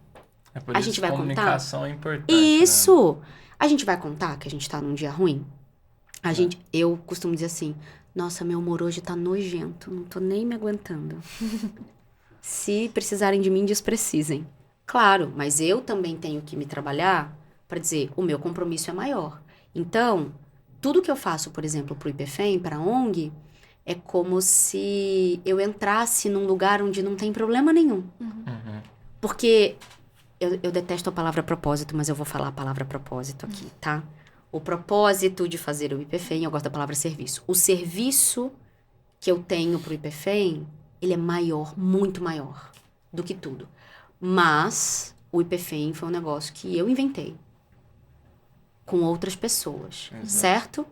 [SPEAKER 3] É por
[SPEAKER 1] A
[SPEAKER 3] isso
[SPEAKER 1] gente
[SPEAKER 3] que
[SPEAKER 1] vai
[SPEAKER 3] comunicação é importante.
[SPEAKER 1] Isso! Né? A gente vai contar que a gente tá num dia ruim? Eu costumo dizer assim: nossa, meu humor hoje tá nojento, não tô nem me aguentando. Se precisarem de mim, desprecisem. Claro, mas eu também tenho que me trabalhar para dizer, o meu compromisso é maior. Então, tudo que eu faço, por exemplo, pro IPFEM, pra ONG, é como se eu entrasse num lugar onde não tem problema nenhum. Porque eu detesto a palavra propósito, mas eu vou falar a palavra propósito aqui, tá? O propósito de fazer o IPFEM, eu gosto da palavra serviço. O serviço que eu tenho pro IPFEM, ele é maior, muito maior do que tudo. Mas o IPFEM foi um negócio que eu inventei com outras pessoas, certo?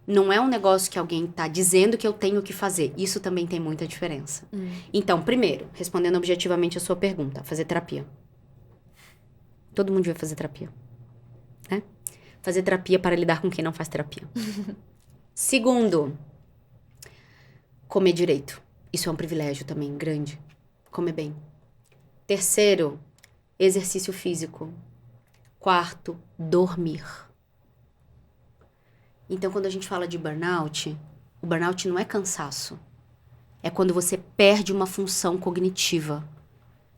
[SPEAKER 1] Não é um negócio que alguém tá dizendo que eu tenho que fazer. Isso também tem muita diferença. Então, primeiro, respondendo objetivamente a sua pergunta, fazer terapia. Todo mundo vai fazer terapia, né? Fazer terapia para lidar com quem não faz terapia. Segundo, comer direito. Isso é um privilégio também grande. Comer bem. Terceiro, exercício físico. Quarto, dormir. Então, quando a gente fala de burnout, o burnout não é cansaço. É quando você perde uma função cognitiva.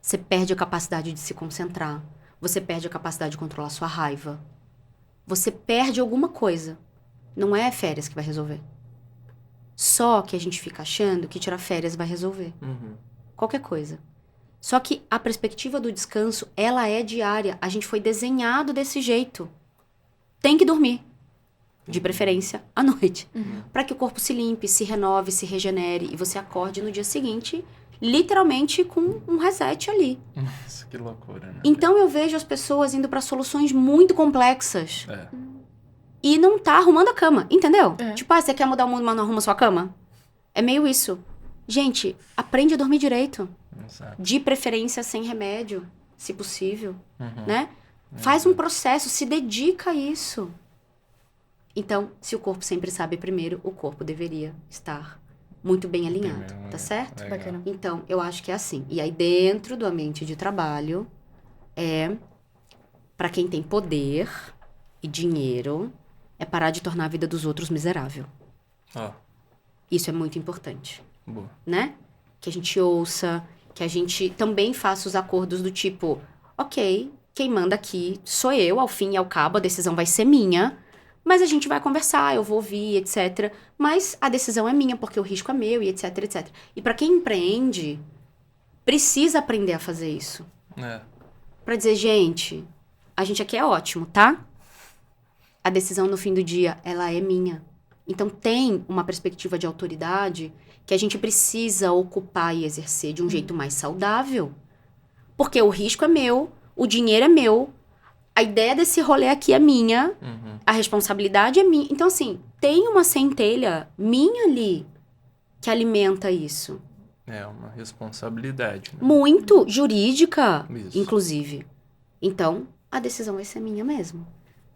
[SPEAKER 1] Você perde a capacidade de se concentrar. Você perde a capacidade de controlar sua raiva. Você perde alguma coisa. Não é férias que vai resolver. Só que a gente fica achando que tirar férias vai resolver. Qualquer coisa. Só que a perspectiva do descanso, ela é diária. A gente foi desenhado desse jeito. Tem que dormir. De preferência, à noite. Para que o corpo se limpe, se renove, se regenere e você acorde no dia seguinte, literalmente com um reset ali.
[SPEAKER 3] Nossa, que loucura, né?
[SPEAKER 1] Então eu vejo as pessoas indo para soluções muito complexas
[SPEAKER 3] É.
[SPEAKER 1] e não tá arrumando a cama, entendeu?
[SPEAKER 4] É.
[SPEAKER 1] Tipo, você quer mudar o mundo, mas não arruma sua cama? É meio isso. Gente, aprende a dormir direito.
[SPEAKER 3] Exato.
[SPEAKER 1] De preferência sem remédio, se possível,
[SPEAKER 3] Uhum.
[SPEAKER 1] né? Faz um processo, se dedica a isso. Então, se o corpo sempre sabe primeiro, o corpo deveria estar muito bem alinhado,
[SPEAKER 3] Primeiro,
[SPEAKER 1] tá certo?
[SPEAKER 3] legal.
[SPEAKER 4] Bacana.
[SPEAKER 1] Então, eu acho que é assim. E aí, dentro do ambiente de trabalho, para quem tem poder e dinheiro, é parar de tornar a vida dos outros miserável.
[SPEAKER 3] Ó,
[SPEAKER 1] Isso é muito importante,
[SPEAKER 3] boa.
[SPEAKER 1] né? Que a gente ouça, que a gente também faça os acordos do tipo, ok, quem manda aqui sou eu, ao fim e ao cabo, a decisão vai ser minha, mas a gente vai conversar, eu vou ouvir, etc. Mas a decisão é minha, porque o risco é meu, e etc, etc. E para quem empreende, precisa aprender a fazer isso.
[SPEAKER 3] É.
[SPEAKER 1] Pra dizer, gente, a gente aqui é ótimo, tá? A decisão no fim do dia, ela é minha. Então tem uma perspectiva de autoridade que a gente precisa ocupar e exercer de um jeito mais saudável. Porque o risco é meu, o dinheiro é meu, a ideia desse rolê aqui é minha,
[SPEAKER 3] Uhum.
[SPEAKER 1] a responsabilidade é minha. Então, assim, tem uma centelha minha ali que alimenta isso.
[SPEAKER 3] É uma responsabilidade, né?
[SPEAKER 1] Muito jurídica,
[SPEAKER 3] Isso.
[SPEAKER 1] inclusive. Então, a decisão vai ser minha mesmo.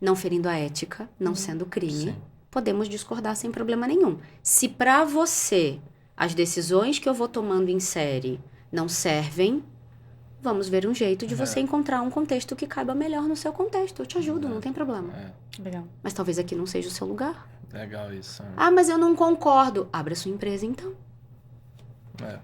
[SPEAKER 1] Não ferindo a ética, não sendo crime.
[SPEAKER 3] Sim.
[SPEAKER 1] Podemos discordar sem problema nenhum. Se pra você as decisões que eu vou tomando em série não servem, vamos ver um jeito de você encontrar um contexto que caiba melhor no seu contexto. Eu te ajudo, não tem problema.
[SPEAKER 3] É,
[SPEAKER 4] Legal.
[SPEAKER 1] Mas talvez aqui não seja o seu lugar.
[SPEAKER 3] legal isso. Né?
[SPEAKER 1] Ah, mas eu não concordo. Abra sua empresa então.
[SPEAKER 3] É.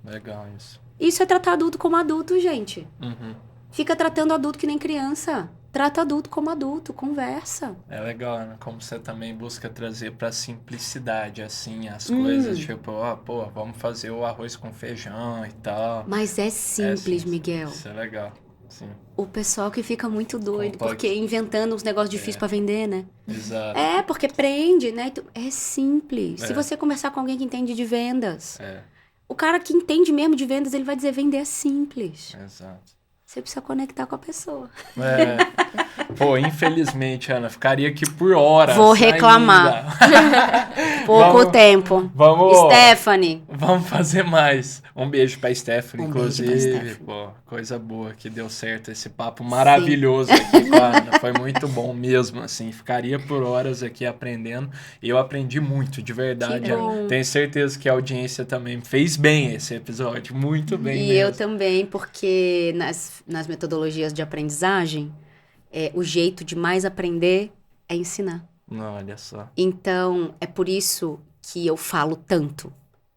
[SPEAKER 3] Legal isso.
[SPEAKER 1] Isso é tratar adulto como adulto, gente.
[SPEAKER 3] Uhum.
[SPEAKER 1] Fica tratando adulto que nem criança. Trata adulto como adulto, conversa.
[SPEAKER 3] É legal, né? Como você também busca trazer pra simplicidade, assim, as coisas, tipo, ó, pô, vamos fazer o arroz com feijão e tal.
[SPEAKER 1] Mas é simples,
[SPEAKER 3] sim,
[SPEAKER 1] Miguel.
[SPEAKER 3] Isso é legal, sim.
[SPEAKER 1] O pessoal que fica muito doido,
[SPEAKER 3] Complexo.
[SPEAKER 1] porque inventando uns negócios difíceis pra vender, né?
[SPEAKER 3] Exato.
[SPEAKER 1] É, porque prende, né? Então, é simples. Se
[SPEAKER 3] É.
[SPEAKER 1] você conversar com alguém que entende de vendas,
[SPEAKER 3] É,
[SPEAKER 1] o cara que entende mesmo de vendas, ele vai dizer vender é simples.
[SPEAKER 3] exato.
[SPEAKER 1] Você precisa conectar com a pessoa.
[SPEAKER 3] É. Pô, infelizmente, Ana, ficaria aqui por horas.
[SPEAKER 1] Vou reclamar.
[SPEAKER 3] ainda.
[SPEAKER 1] Pouco
[SPEAKER 3] Vamos-
[SPEAKER 1] tempo.
[SPEAKER 3] Vamos.
[SPEAKER 1] Stephanie.
[SPEAKER 3] Vamos fazer mais. Um beijo pra Stephanie,
[SPEAKER 1] Um beijo pra
[SPEAKER 3] inclusive.
[SPEAKER 1] Stephanie.
[SPEAKER 3] Pô, coisa boa que deu certo esse papo maravilhoso aqui com a Ana. Foi muito bom mesmo, assim. Ficaria por horas aqui aprendendo. E eu aprendi muito, de verdade.
[SPEAKER 1] Que bom.
[SPEAKER 3] Tenho certeza que a audiência também fez bem esse episódio. Muito bem
[SPEAKER 1] E
[SPEAKER 3] mesmo.
[SPEAKER 1] eu também, porque nas metodologias de aprendizagem, o jeito de mais aprender é ensinar.
[SPEAKER 3] Não, olha só.
[SPEAKER 1] Então, é por isso que eu falo tanto.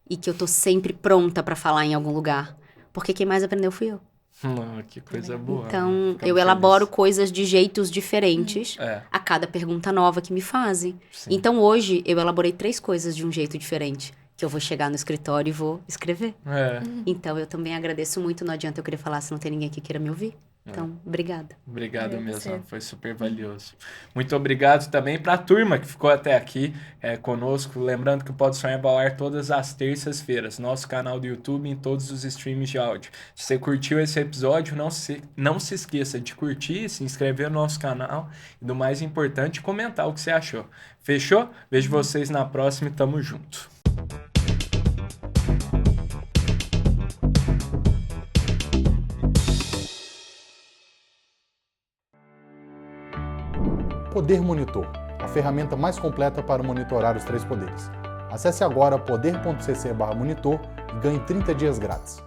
[SPEAKER 1] E que eu tô sempre pronta pra falar em algum lugar. Porque quem mais aprendeu fui eu.
[SPEAKER 3] Não, que coisa boa.
[SPEAKER 1] Então,
[SPEAKER 3] Ficamos
[SPEAKER 1] eu elaboro
[SPEAKER 3] felizes.
[SPEAKER 1] coisas de jeitos diferentes
[SPEAKER 3] É,
[SPEAKER 1] a cada pergunta nova que me fazem.
[SPEAKER 3] sim.
[SPEAKER 1] Então, hoje, eu elaborei 3 coisas de um jeito diferente. Que eu vou chegar no escritório e vou escrever.
[SPEAKER 3] É,
[SPEAKER 1] Então, eu também agradeço muito. Não adianta eu querer falar se não tem ninguém que queira me ouvir. Então, obrigada.
[SPEAKER 3] obrigado
[SPEAKER 4] Valeu,
[SPEAKER 3] mesmo,
[SPEAKER 4] você.
[SPEAKER 3] foi super valioso. Muito obrigado também para a turma que ficou até aqui conosco. Lembrando que o Pode Sonhar vai ao ar todas as terças-feiras, nosso canal do YouTube e em todos os streams de áudio. Se você curtiu esse episódio, não se esqueça de curtir, se inscrever no nosso canal e, do mais importante, comentar o que você achou. Fechou? Vejo vocês na próxima e tamo junto.
[SPEAKER 5] Poder Monitor, a ferramenta mais completa para monitorar os 3 poderes. Acesse agora poder.cc/monitor e ganhe 30 dias grátis.